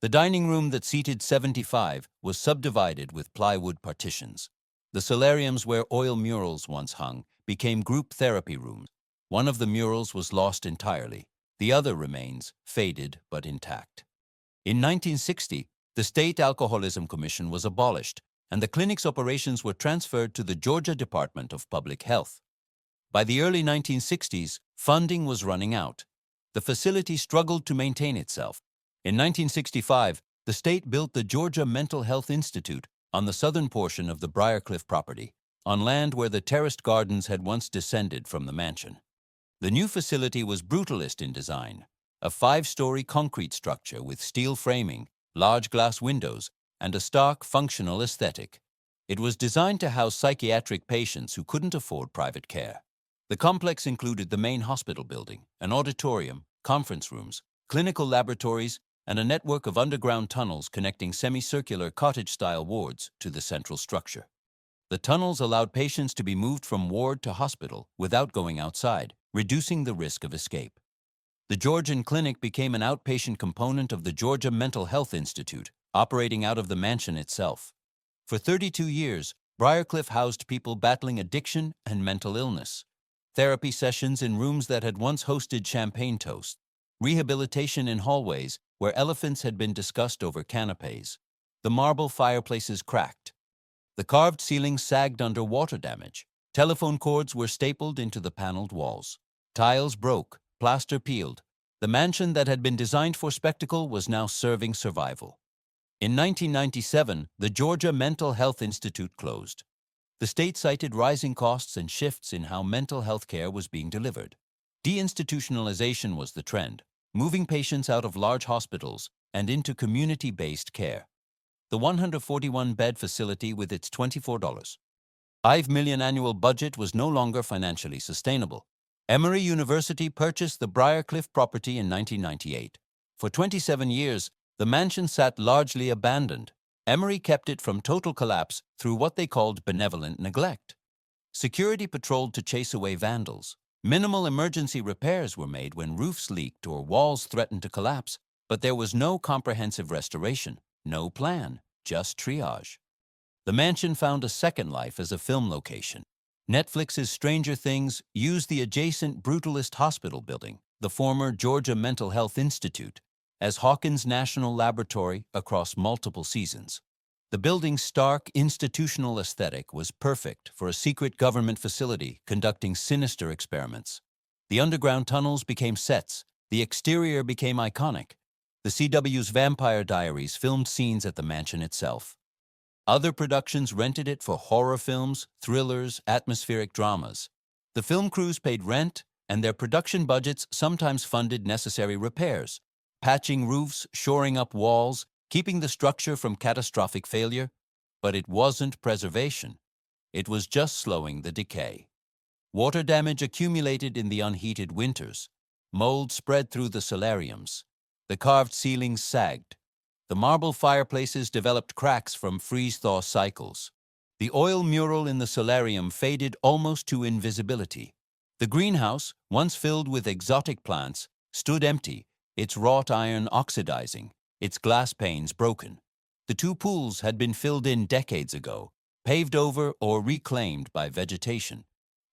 The dining room that seated 75 was subdivided with plywood partitions. The solariums where oil murals once hung became group therapy rooms. One of the murals was lost entirely. The other remains, faded but intact. In 1960, the State Alcoholism Commission was abolished, and the clinic's operations were transferred to the Georgia Department of Public Health. By the early 1960s, funding was running out. The facility struggled to maintain itself. In 1965, the state built the Georgia Mental Health Institute on the southern portion of the Briarcliff property, on land where the terraced gardens had once descended from the mansion. The new facility was brutalist in design, a 5-story concrete structure with steel framing, large glass windows, and a stark, functional aesthetic. It was designed to house psychiatric patients who couldn't afford private care. The complex included the main hospital building, an auditorium, conference rooms, clinical laboratories, and a network of underground tunnels connecting semicircular cottage-style wards to the central structure. The tunnels allowed patients to be moved from ward to hospital without going outside, reducing the risk of escape. The Georgian Clinic became an outpatient component of the Georgia Mental Health Institute, operating out of the mansion itself. For 32 years, Briarcliff housed people battling addiction and mental illness, therapy sessions in rooms that had once hosted champagne toasts, rehabilitation in hallways where elephants had been discussed over canapes. The marble fireplaces cracked. The carved ceilings sagged under water damage. Telephone cords were stapled into the paneled walls. Tiles broke, plaster peeled. The mansion that had been designed for spectacle was now serving survival. In 1997, the Georgia Mental Health Institute closed. The state cited rising costs and shifts in how mental health care was being delivered. Deinstitutionalization was the trend, moving patients out of large hospitals and into community-based care. The 141-bed facility with its $24 5 million annual budget was no longer financially sustainable. Emory University purchased the Briarcliff property in 1998. For 27 years, the mansion sat largely abandoned. Emory kept it from total collapse through what they called benevolent neglect. Security patrolled to chase away vandals. Minimal emergency repairs were made when roofs leaked or walls threatened to collapse, but there was no comprehensive restoration, no plan, just triage. The mansion found a second life as a film location. Netflix's Stranger Things used the adjacent Brutalist Hospital building, the former Georgia Mental Health Institute, as Hawkins National Laboratory across multiple seasons. The building's stark, institutional aesthetic was perfect for a secret government facility conducting sinister experiments. The underground tunnels became sets, the exterior became iconic. The CW's Vampire Diaries filmed scenes at the mansion itself. Other productions rented it for horror films, thrillers, atmospheric dramas. The film crews paid rent, and their production budgets sometimes funded necessary repairs, patching roofs, shoring up walls, keeping the structure from catastrophic failure. But it wasn't preservation. It was just slowing the decay. Water damage accumulated in the unheated winters. Mold spread through the solariums. The carved ceilings sagged. The marble fireplaces developed cracks from freeze-thaw cycles. The oil mural in the solarium faded almost to invisibility. The greenhouse, once filled with exotic plants, stood empty, its wrought iron oxidizing, its glass panes broken. The two pools had been filled in decades ago, paved over or reclaimed by vegetation.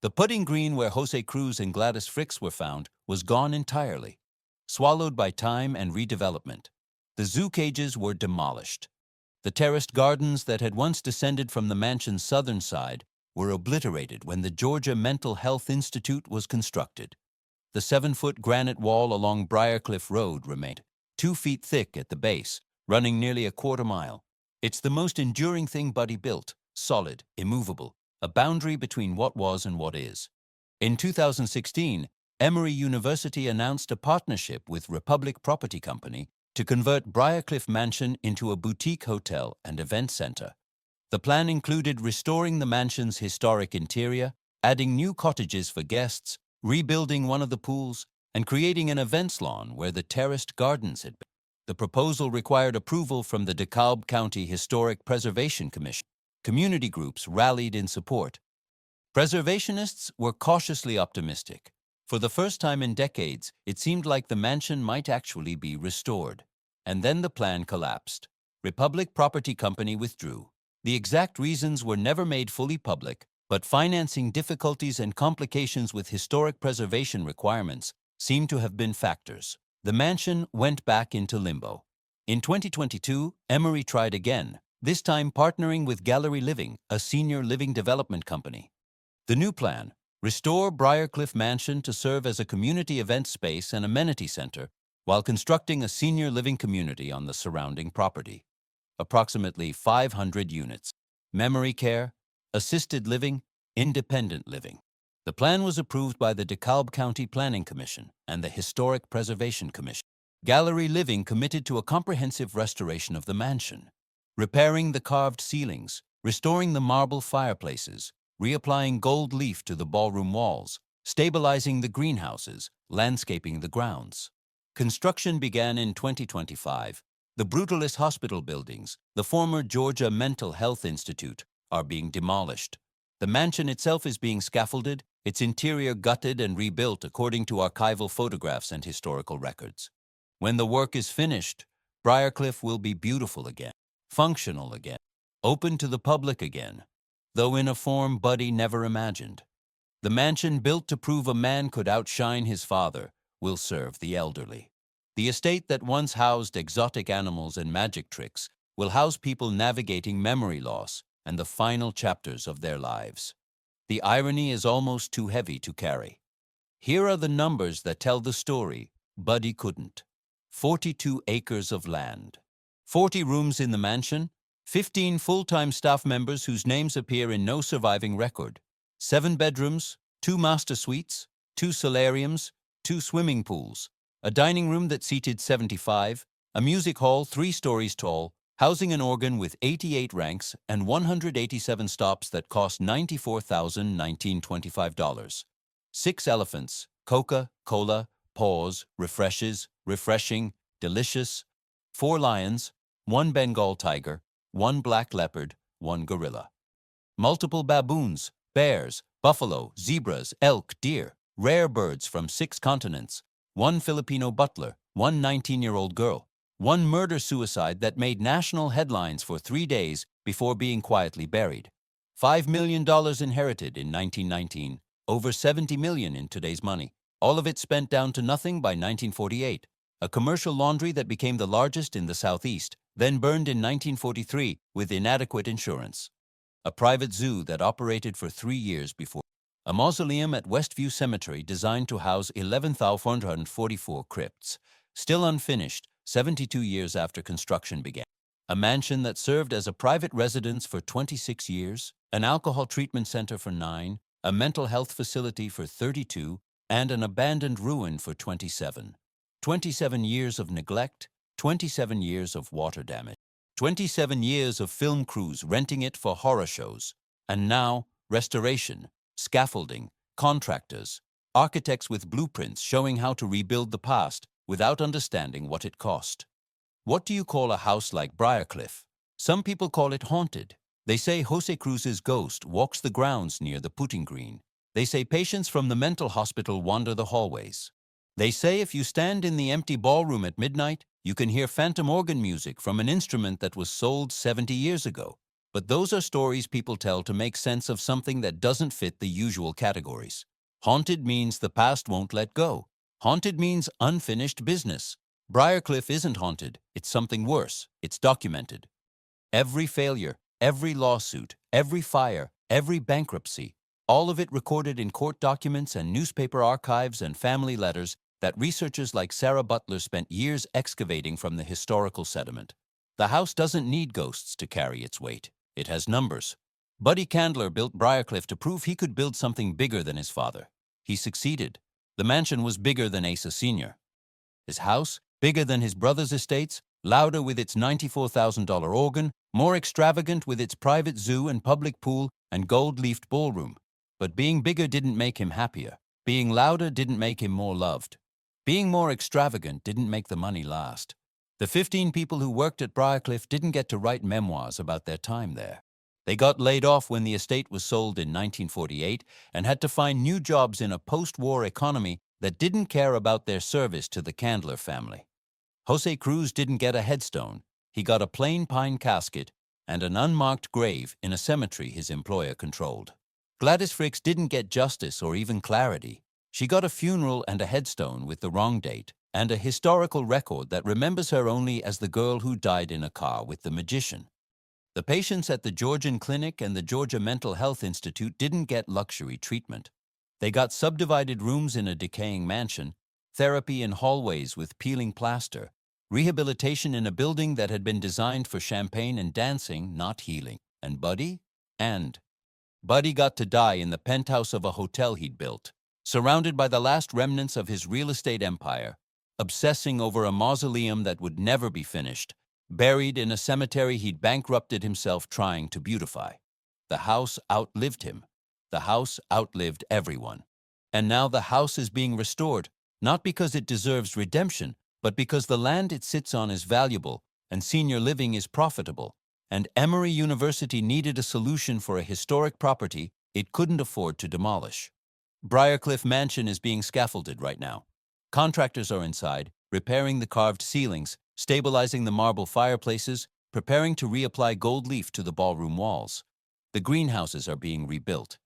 The putting green where Jose Cruz and Gladys Fricks were found was gone entirely, swallowed by time and redevelopment. The zoo cages were demolished. The terraced gardens that had once descended from the mansion's southern side were obliterated when the Georgia Mental Health Institute was constructed. The 7-foot granite wall along Briarcliff Road remained 2 feet thick at the base, running nearly a quarter mile. It's the most enduring thing Buddy built, solid, immovable, a boundary between what was and what is. In 2016, Emory University announced a partnership with Republic Property Company to convert Briarcliff Mansion into a boutique hotel and event center. The plan included restoring the mansion's historic interior, adding new cottages for guests, rebuilding one of the pools, and creating an events lawn where the terraced gardens had been. The proposal required approval from the DeKalb County Historic Preservation Commission. Community groups rallied in support. Preservationists were cautiously optimistic. For the first time in decades, it seemed like the mansion might actually be restored. And then the plan collapsed. Republic Property Company withdrew. The exact reasons were never made fully public, but financing difficulties and complications with historic preservation requirements seem to have been factors. The mansion went back into limbo. In 2022, Emory tried again, this time partnering with Gallery Living, a senior living development company. The new plan: restore Briarcliff Mansion to serve as a community event space and amenity center while constructing a senior living community on the surrounding property. Approximately 500 units. Memory care, assisted living, independent living. The plan was approved by the DeKalb County Planning Commission and the Historic Preservation Commission. Gallery Living committed to a comprehensive restoration of the mansion, repairing the carved ceilings, restoring the marble fireplaces, reapplying gold leaf to the ballroom walls, stabilizing the greenhouses, landscaping the grounds. Construction began in 2025. The Brutalist Hospital buildings, the former Georgia Mental Health Institute, are being demolished. The mansion itself is being scaffolded, its interior gutted and rebuilt according to archival photographs and historical records. When the work is finished, Briarcliff will be beautiful again, functional again, open to the public again, though in a form Buddy never imagined. The mansion built to prove a man could outshine his father will serve the elderly. The estate that once housed exotic animals and magic tricks will house people navigating memory loss and the final chapters of their lives. The irony is almost too heavy to carry. Here are the numbers that tell the story Buddy couldn't. 42 acres of land, 40 rooms in the mansion, 15 full-time staff members whose names appear in no surviving record, 7 bedrooms, 2 master suites, 2 solariums, 2 swimming pools, a dining room that seated 75, a music hall 3 stories tall, housing an organ with 88 ranks and 187 stops that cost $94,1925. 6 elephants, Coca-Cola, pause, refreshes, refreshing, delicious. 4 lions, 1 Bengal tiger, 1 black leopard, 1 gorilla. Multiple baboons, bears, buffalo, zebras, elk, deer, rare birds from 6 continents, 1 Filipino butler, 1 19-year-old girl, 1 murder-suicide that made national headlines for 3 days before being quietly buried, $5 million inherited in 1919, over $70 million in today's money, all of it spent down to nothing by 1948, a commercial laundry that became the largest in the Southeast, then burned in 1943 with inadequate insurance, a private zoo that operated for 3 years before, a mausoleum at Westview Cemetery designed to house 11,444 crypts, still unfinished 72 years after construction began, a mansion that served as a private residence for 26 years, an alcohol treatment center for 9, a mental health facility for 32, and an abandoned ruin for 27. 27 years of neglect, 27 years of water damage, 27 years of film crews renting it for horror shows, and now restoration, scaffolding, contractors, architects with blueprints showing how to rebuild the past without understanding what it cost. What do you call a house like Briarcliff? Some people call it haunted. They say Jose Cruz's ghost walks the grounds near the putting green. They say patients from the mental hospital wander the hallways. They say if you stand in the empty ballroom at midnight, you can hear phantom organ music from an instrument that was sold 70 years ago. But those are stories people tell to make sense of something that doesn't fit the usual categories. Haunted means the past won't let go. Haunted means unfinished business. Briarcliff isn't haunted. It's something worse. It's documented. Every failure, every lawsuit, every fire, every bankruptcy, all of it recorded in court documents and newspaper archives and family letters that researchers like Sarah Butler spent years excavating from the historical sediment. The house doesn't need ghosts to carry its weight. It has numbers. Buddy Candler built Briarcliff to prove he could build something bigger than his father. He succeeded. The mansion was bigger than Asa Sr. His house, bigger than his brother's estates, louder with its $94,000 organ, more extravagant with its private zoo and public pool and gold-leafed ballroom. But being bigger didn't make him happier. Being louder didn't make him more loved. Being more extravagant didn't make the money last. The 15 people who worked at Briarcliff didn't get to write memoirs about their time there. They got laid off when the estate was sold in 1948 and had to find new jobs in a post-war economy that didn't care about their service to the Candler family. Jose Cruz didn't get a headstone. He got a plain pine casket and an unmarked grave in a cemetery his employer controlled. Gladys Fricks didn't get justice or even clarity. She got a funeral and a headstone with the wrong date and a historical record that remembers her only as the girl who died in a car with the magician. The patients at the Georgian Clinic and the Georgia Mental Health Institute didn't get luxury treatment. They got subdivided rooms in a decaying mansion, therapy in hallways with peeling plaster, rehabilitation in a building that had been designed for champagne and dancing, not healing. And Buddy got to die in the penthouse of a hotel he'd built, surrounded by the last remnants of his real estate empire, obsessing over a mausoleum that would never be finished, buried in a cemetery he'd bankrupted himself trying to beautify. The house outlived him. The house outlived everyone. And now the house is being restored, not because it deserves redemption, but because the land it sits on is valuable and senior living is profitable, and Emory University needed a solution for a historic property it couldn't afford to demolish. Briarcliff Mansion is being scaffolded right now. Contractors are inside, repairing the carved ceilings, stabilizing the marble fireplaces, preparing to reapply gold leaf to the ballroom walls. The greenhouses are being rebuilt.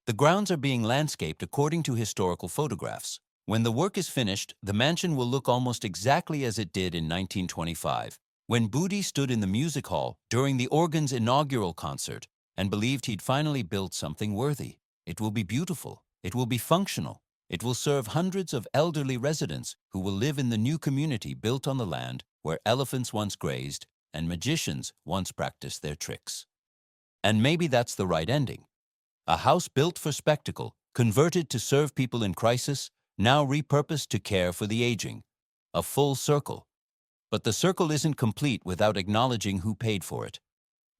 The grounds are being landscaped according to historical photographs. When the work is finished, the mansion will look almost exactly as it did in 1925, when Booty stood in the music hall during the organ's inaugural concert and believed he'd finally built something worthy. It will be beautiful. It will be functional. It will serve hundreds of elderly residents who will live in the new community built on the land where elephants once grazed and magicians once practiced their tricks. And maybe that's the right ending. A house built for spectacle, converted to serve people in crisis, now repurposed to care for the aging. A full circle. But the circle isn't complete without acknowledging who paid for it.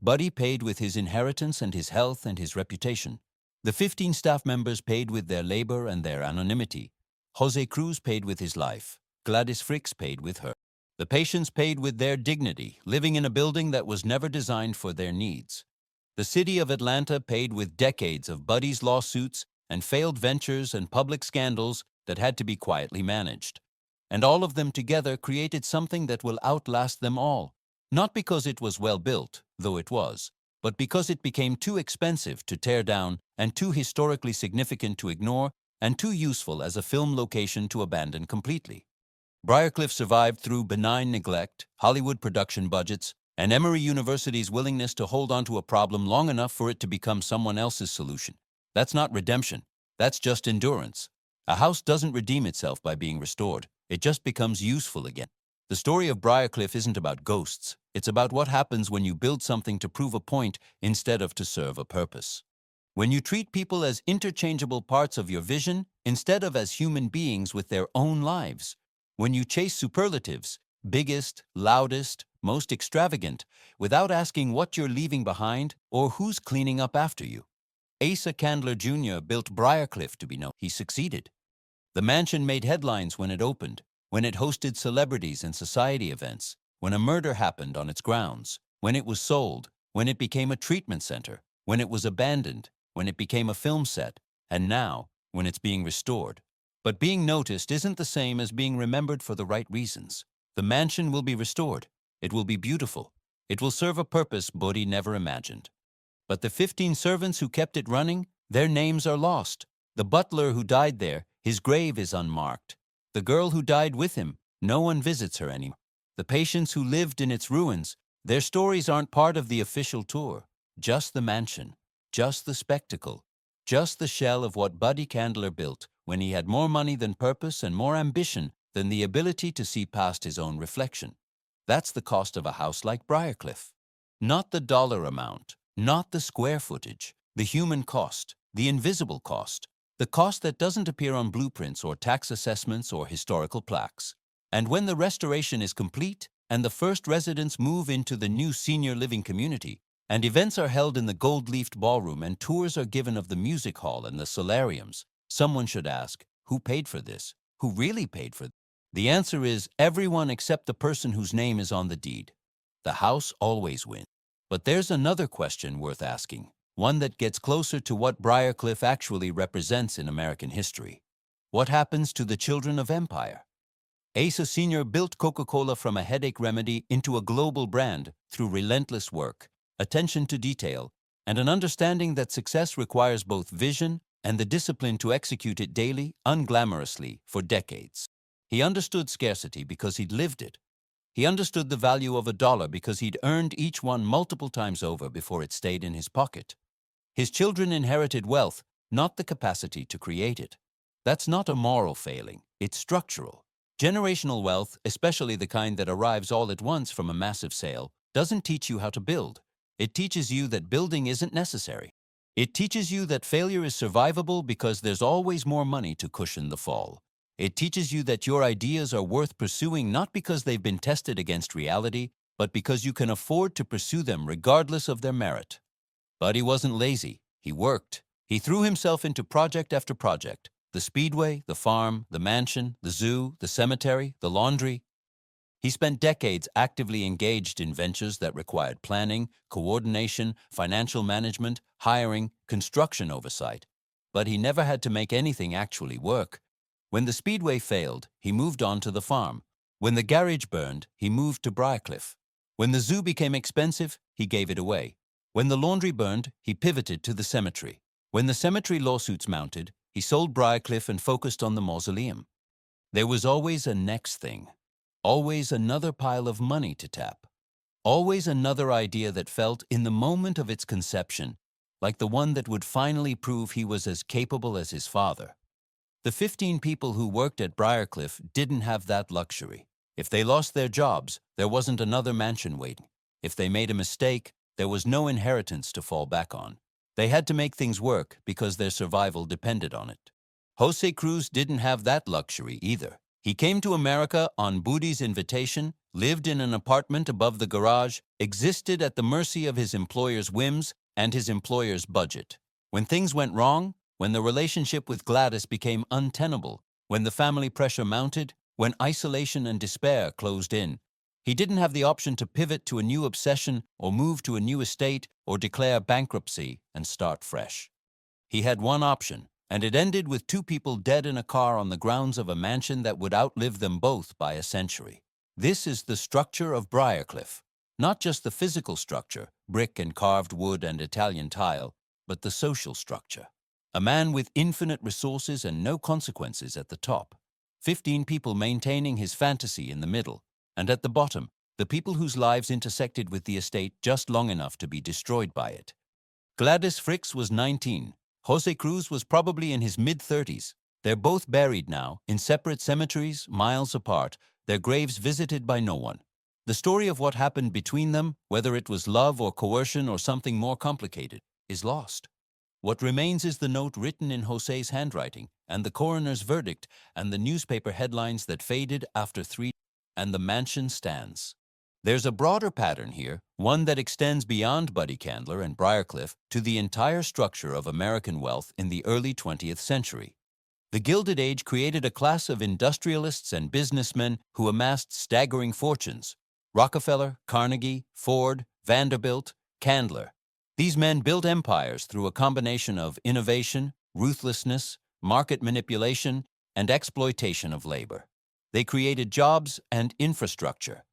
Buddy paid with his inheritance and his health and his reputation. The 15 staff members paid with their labor and their anonymity. Jose Cruz paid with his life. Gladys Fricks paid with her. The patients paid with their dignity, living in a building that was never designed for their needs. The city of Atlanta paid with decades of Buddy's lawsuits and failed ventures and public scandals that had to be quietly managed. And all of them together created something that will outlast them all. Not because it was well built, though it was, but because it became too expensive to tear down and too historically significant to ignore and too useful as a film location to abandon completely. Briarcliff survived through benign neglect, Hollywood production budgets, and Emory University's willingness to hold on to a problem long enough for it to become someone else's solution. That's not redemption. That's just endurance. A house doesn't redeem itself by being restored. It just becomes useful again. The story of Briarcliff isn't about ghosts. It's about what happens when you build something to prove a point instead of to serve a purpose. When you treat people as interchangeable parts of your vision instead of as human beings with their own lives. When you chase superlatives, biggest, loudest, most extravagant, without asking what you're leaving behind or who's cleaning up after you. Asa Candler Jr. built Briarcliff to be known. He succeeded. The mansion made headlines when it opened, when it hosted celebrities and society events, when a murder happened on its grounds, when it was sold, when it became a treatment center, when it was abandoned, when it became a film set, and now, when it's being restored. But being noticed isn't the same as being remembered for the right reasons. The mansion will be restored. It will be beautiful. It will serve a purpose Bodhi never imagined. But the 15 servants who kept it running, their names are lost. The butler who died there, his grave is unmarked. The girl who died with him, no one visits her anymore. The patients who lived in its ruins, their stories aren't part of the official tour. Just the mansion, just the spectacle, just the shell of what Buddy Candler built when he had more money than purpose and more ambition than the ability to see past his own reflection. That's the cost of a house like Briarcliff. Not the dollar amount, not the square footage, the human cost, the invisible cost, the cost that doesn't appear on blueprints or tax assessments or historical plaques. And when the restoration is complete and the first residents move into the new senior living community, and events are held in the gold-leafed ballroom and tours are given of the music hall and the solariums, someone should ask, who paid for this? Who really paid for this? The answer is everyone except the person whose name is on the deed. The house always wins. But there's another question worth asking, one that gets closer to what Briarcliff actually represents in American history. What happens to the children of empire? Asa Sr. built Coca-Cola from a headache remedy into a global brand through relentless work, attention to detail, and an understanding that success requires both vision and the discipline to execute it daily, unglamorously, for decades. He understood scarcity because he'd lived it. He understood the value of $1 because he'd earned each one multiple times over before it stayed in his pocket. His children inherited wealth, not the capacity to create it. That's not a moral failing, it's structural. Generational wealth, especially the kind that arrives all at once from a massive sale, doesn't teach you how to build. It teaches you that building isn't necessary. It teaches you that failure is survivable because there's always more money to cushion the fall. It teaches you that your ideas are worth pursuing not because they've been tested against reality, but because you can afford to pursue them regardless of their merit. But he wasn't lazy. He worked. He threw himself into project after project. The speedway, the farm, the mansion, the zoo, the cemetery, the laundry. He spent decades actively engaged in ventures that required planning, coordination, financial management, hiring, construction oversight. But he never had to make anything actually work. When the speedway failed, he moved on to the farm. When the garage burned, he moved to Briarcliff. When the zoo became expensive, he gave it away. When the laundry burned, he pivoted to the cemetery. When the cemetery lawsuits mounted, he sold Briarcliff and focused on the mausoleum. There was always a next thing. Always another pile of money to tap. Always another idea that felt, in the moment of its conception, like the one that would finally prove he was as capable as his father. The 15 people who worked at Briarcliff didn't have that luxury. If they lost their jobs, there wasn't another mansion waiting. If they made a mistake, there was no inheritance to fall back on. They had to make things work because their survival depended on it. Jose Cruz didn't have that luxury either. He came to America on Boody's invitation, lived in an apartment above the garage, existed at the mercy of his employer's whims and his employer's budget. When things went wrong, when the relationship with Gladys became untenable, when the family pressure mounted, when isolation and despair closed in, he didn't have the option to pivot to a new obsession or move to a new estate or declare bankruptcy and start fresh. He had one option, and it ended with two people dead in a car on the grounds of a mansion that would outlive them both by a century. This is the structure of Briarcliff, not just the physical structure, brick and carved wood and Italian tile, but the social structure. A man with infinite resources and no consequences at the top, 15 people maintaining his fantasy in the middle, and at the bottom, the people whose lives intersected with the estate just long enough to be destroyed by it. Gladys Fricks was 19. Jose Cruz was probably in his mid-30s. They're both buried now, in separate cemeteries, miles apart, their graves visited by no one. The story of what happened between them, whether it was love or coercion or something more complicated, is lost. What remains is the note written in Jose's handwriting, and the coroner's verdict, and the newspaper headlines that faded after 3 and the mansion stands. There's a broader pattern here, one that extends beyond Buddy Candler and Briarcliff to the entire structure of American wealth in the early 20th century. The Gilded Age created a class of industrialists and businessmen who amassed staggering fortunes. Rockefeller, Carnegie, Ford, Vanderbilt, Candler. These men built empires through a combination of innovation, ruthlessness, market manipulation, and exploitation of labor. They created jobs and infrastructure.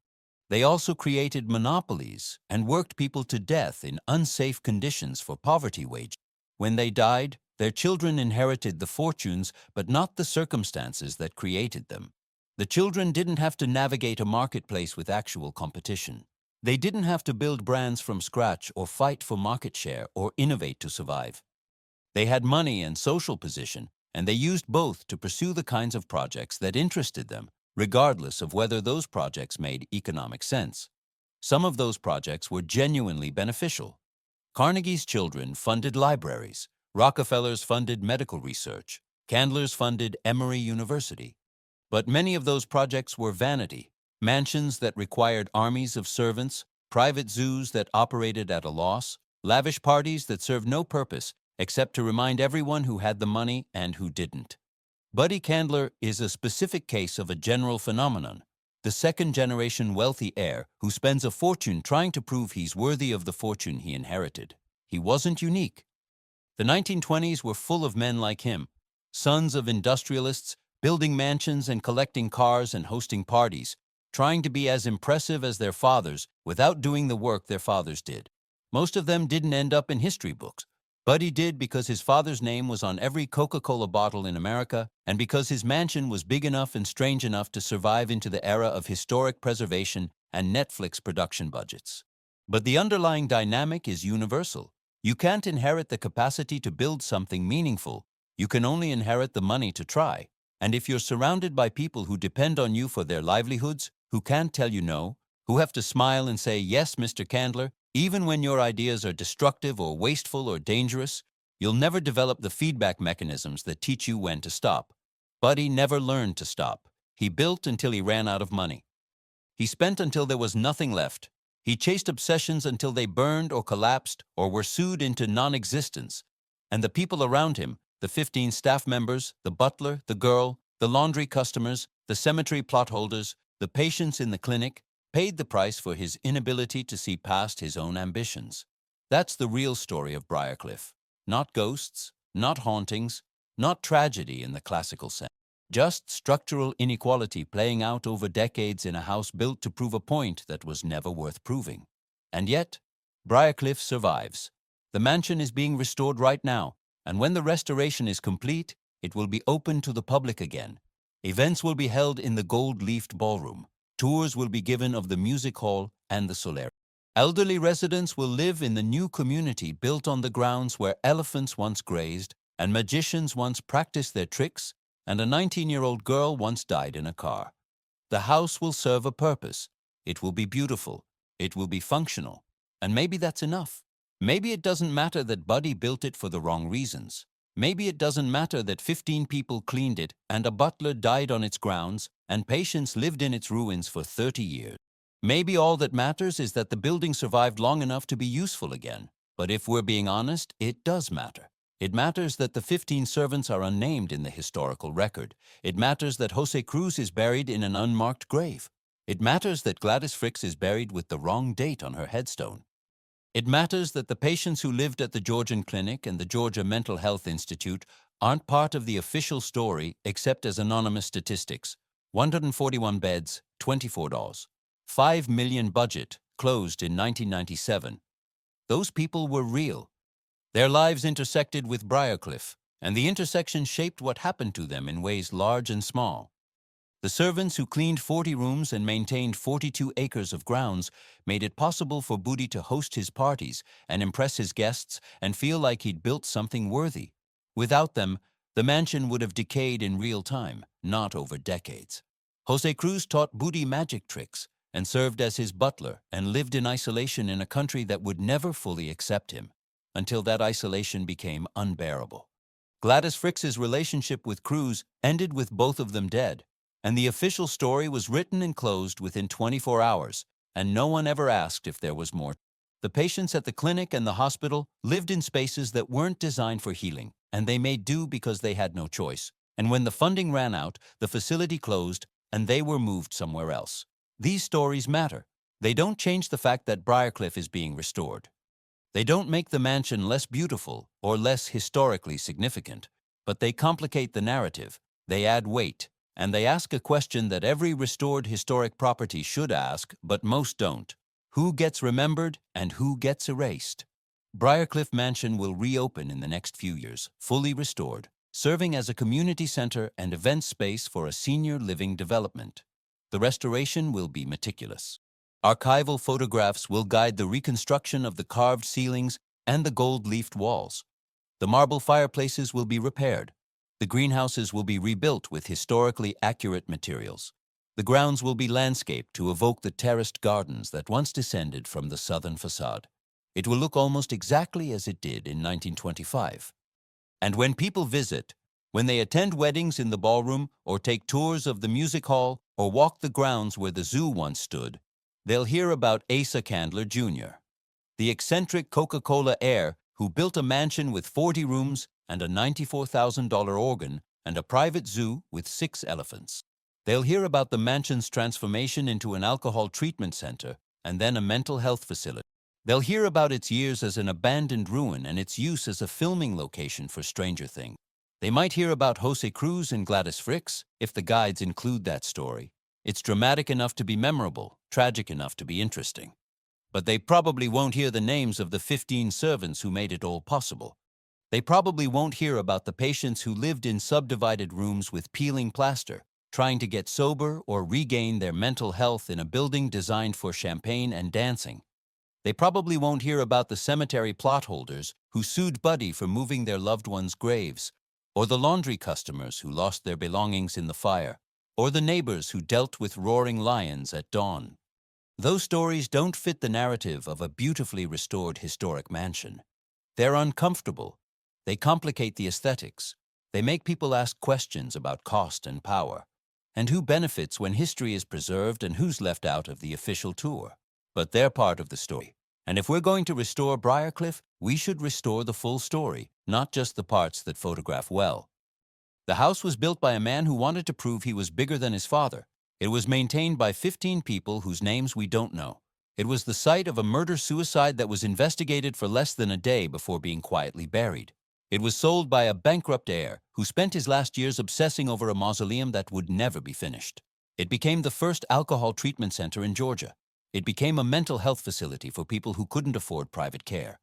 They also created monopolies and worked people to death in unsafe conditions for poverty wages. When they died, their children inherited the fortunes, but not the circumstances that created them. The children didn't have to navigate a marketplace with actual competition. They didn't have to build brands from scratch or fight for market share or innovate to survive. They had money and social position, and they used both to pursue the kinds of projects that interested them, regardless of whether those projects made economic sense. Some of those projects were genuinely beneficial. Carnegie's children funded libraries. Rockefeller's funded medical research. Candler's funded Emory University. But many of those projects were vanity, mansions that required armies of servants, private zoos that operated at a loss, lavish parties that served no purpose except to remind everyone who had the money and who didn't. Buddy Candler is a specific case of a general phenomenon, the second-generation wealthy heir who spends a fortune trying to prove he's worthy of the fortune he inherited. He wasn't unique. The 1920s were full of men like him, sons of industrialists, building mansions and collecting cars and hosting parties, trying to be as impressive as their fathers without doing the work their fathers did. Most of them didn't end up in history books. Buddy did because his father's name was on every Coca-Cola bottle in America and because his mansion was big enough and strange enough to survive into the era of historic preservation and Netflix production budgets. But the underlying dynamic is universal. You can't inherit the capacity to build something meaningful. You can only inherit the money to try. And if you're surrounded by people who depend on you for their livelihoods, who can't tell you no, who have to smile and say, "Yes, Mr. Candler," even when your ideas are destructive or wasteful or dangerous, you'll never develop the feedback mechanisms that teach you when to stop. Buddy never learned to stop. He built until he ran out of money. He spent until there was nothing left. He chased obsessions until they burned or collapsed or were sued into non-existence. And the people around him, the 15 staff members, the butler, the girl, the laundry customers, the cemetery plot holders, the patients in the clinic, paid the price for his inability to see past his own ambitions. That's the real story of Briarcliff. Not ghosts, not hauntings, not tragedy in the classical sense. Just structural inequality playing out over decades in a house built to prove a point that was never worth proving. And yet, Briarcliff survives. The mansion is being restored right now, and when the restoration is complete, it will be open to the public again. Events will be held in the gold-leafed ballroom. Tours will be given of the music hall and the solarium. Elderly residents will live in the new community built on the grounds where elephants once grazed and magicians once practiced their tricks and a 19-year-old girl once died in a car. The house will serve a purpose. It will be beautiful. It will be functional. And maybe that's enough. Maybe it doesn't matter that Buddy built it for the wrong reasons. Maybe it doesn't matter that 15 people cleaned it and a butler died on its grounds and patients lived in its ruins for 30 years. Maybe all that matters is that the building survived long enough to be useful again. But if we're being honest, it does matter. It matters that the 15 servants are unnamed in the historical record. It matters that Jose Cruz is buried in an unmarked grave. It matters that Gladys Fricks is buried with the wrong date on her headstone. It matters that the patients who lived at the Georgian Clinic and the Georgia Mental Health Institute aren't part of the official story except as anonymous statistics. 141 beds, $24. $5 million budget, closed in 1997. Those people were real. Their lives intersected with Briarcliff, and the intersection shaped what happened to them in ways large and small. The servants who cleaned 40 rooms and maintained 42 acres of grounds made it possible for Budi to host his parties and impress his guests and feel like he'd built something worthy. Without them, the mansion would have decayed in real time, not over decades. Jose Cruz taught Budi magic tricks and served as his butler and lived in isolation in a country that would never fully accept him, until that isolation became unbearable. Gladys Fricks's relationship with Cruz ended with both of them dead, and the official story was written and closed within 24 hours, and no one ever asked if there was more. The patients at the clinic and the hospital lived in spaces that weren't designed for healing, and they made do because they had no choice. And when the funding ran out, the facility closed, and they were moved somewhere else. These stories matter. They don't change the fact that Briarcliff is being restored. They don't make the mansion less beautiful or less historically significant, but they complicate the narrative, they add weight, and they ask a question that every restored historic property should ask, but most don't. Who gets remembered and who gets erased? Briarcliff Mansion will reopen in the next few years, fully restored, serving as a community center and event space for a senior living development. The restoration will be meticulous. Archival photographs will guide the reconstruction of the carved ceilings and the gold-leafed walls. The marble fireplaces will be repaired. The greenhouses will be rebuilt with historically accurate materials. The grounds will be landscaped to evoke the terraced gardens that once descended from the southern facade. It will look almost exactly as it did in 1925. And when people visit, when they attend weddings in the ballroom or take tours of the music hall or walk the grounds where the zoo once stood, they'll hear about Asa Candler Jr., the eccentric Coca-Cola heir who built a mansion with 40 rooms and a $94,000 organ and a private zoo with 6 elephants. They'll hear about the mansion's transformation into an alcohol treatment center and then a mental health facility. They'll hear about its years as an abandoned ruin and its use as a filming location for Stranger Things. They might hear about Jose Cruz and Gladys Fricks, if the guides include that story. It's dramatic enough to be memorable, tragic enough to be interesting. But they probably won't hear the names of the 15 servants who made it all possible. They probably won't hear about the patients who lived in subdivided rooms with peeling plaster, trying to get sober or regain their mental health in a building designed for champagne and dancing. They probably won't hear about the cemetery plot holders who sued Buddy for moving their loved ones' graves, or the laundry customers who lost their belongings in the fire, or the neighbors who dealt with roaring lions at dawn. Those stories don't fit the narrative of a beautifully restored historic mansion. They're uncomfortable. They complicate the aesthetics. They make people ask questions about cost and power, and who benefits when history is preserved and who's left out of the official tour. But they're part of the story. And if we're going to restore Briarcliff, we should restore the full story, not just the parts that photograph well. The house was built by a man who wanted to prove he was bigger than his father. It was maintained by 15 people whose names we don't know. It was the site of a murder-suicide that was investigated for less than a day before being quietly buried. It was sold by a bankrupt heir who spent his last years obsessing over a mausoleum that would never be finished. It became the first alcohol treatment center in Georgia. It became a mental health facility for people who couldn't afford private care.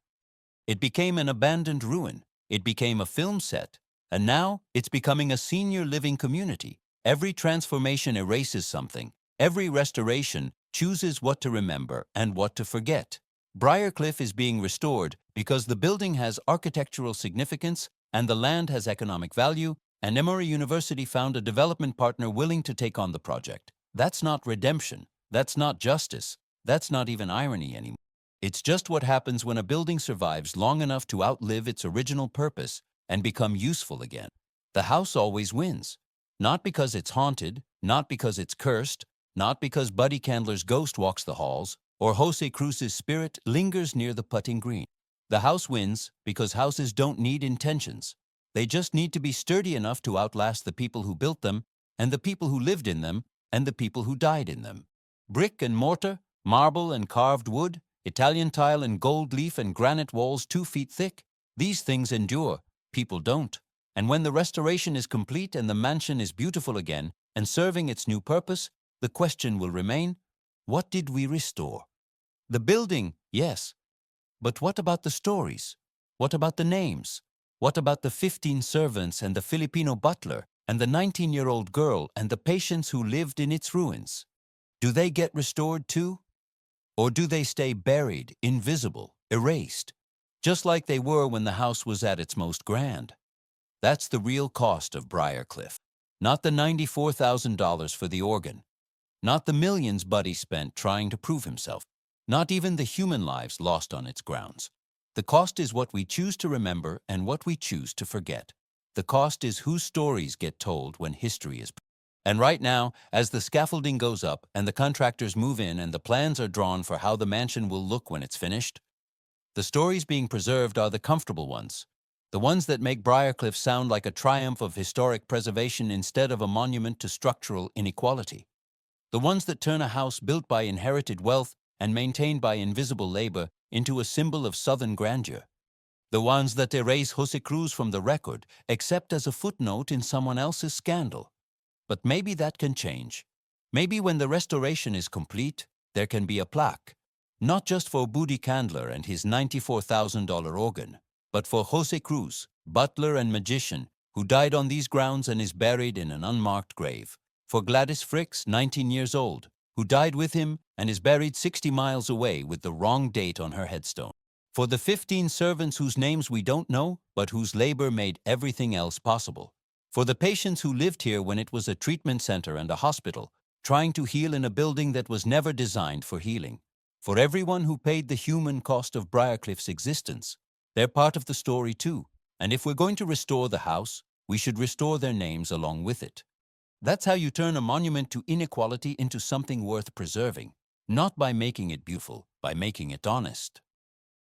It became an abandoned ruin. It became a film set. And now it's becoming a senior living community. Every transformation erases something. Every restoration chooses what to remember and what to forget. Briarcliff is being restored because the building has architectural significance and the land has economic value, and Emory University found a development partner willing to take on the project. That's not redemption. That's not justice. That's not even irony anymore. It's just what happens when a building survives long enough to outlive its original purpose and become useful again. The house always wins. Not because it's haunted, not because it's cursed, not because Buddy Candler's ghost walks the halls or Jose Cruz's spirit lingers near the putting green. The house wins because houses don't need intentions. They just need to be sturdy enough to outlast the people who built them, and the people who lived in them, and the people who died in them. Brick and mortar, marble and carved wood, Italian tile and gold leaf and granite walls 2 feet thick, these things endure, people don't. And when the restoration is complete and the mansion is beautiful again and serving its new purpose, the question will remain, what did we restore? The building, yes. But what about the stories? What about the names? What about the 15 servants and the Filipino butler and the 19-year-old girl and the patients who lived in its ruins? Do they get restored too? Or do they stay buried, invisible, erased, just like they were when the house was at its most grand? That's the real cost of Briarcliff. Not the $94,000 for the organ. Not the millions Buddy spent trying to prove himself. Not even the human lives lost on its grounds. The cost is what we choose to remember and what we choose to forget. The cost is whose stories get told when history is. And right now, as the scaffolding goes up and the contractors move in and the plans are drawn for how the mansion will look when it's finished, the stories being preserved are the comfortable ones. The ones that make Briarcliff sound like a triumph of historic preservation instead of a monument to structural inequality. The ones that turn a house built by inherited wealth and maintained by invisible labor into a symbol of Southern grandeur. The ones that erase Jose Cruz from the record, except as a footnote in someone else's scandal. But maybe that can change. Maybe when the restoration is complete, there can be a plaque, not just for Buddy Candler and his $94,000 organ, but for Jose Cruz, butler and magician, who died on these grounds and is buried in an unmarked grave. For Gladys Fricks, 19 years old, who died with him and is buried 60 miles away with the wrong date on her headstone. For the 15 servants whose names we don't know, but whose labor made everything else possible. For the patients who lived here when it was a treatment center and a hospital, trying to heal in a building that was never designed for healing. For everyone who paid the human cost of Briarcliff's existence. They're part of the story too, and if we're going to restore the house, we should restore their names along with it. That's how you turn a monument to inequality into something worth preserving, not by making it beautiful, by making it honest.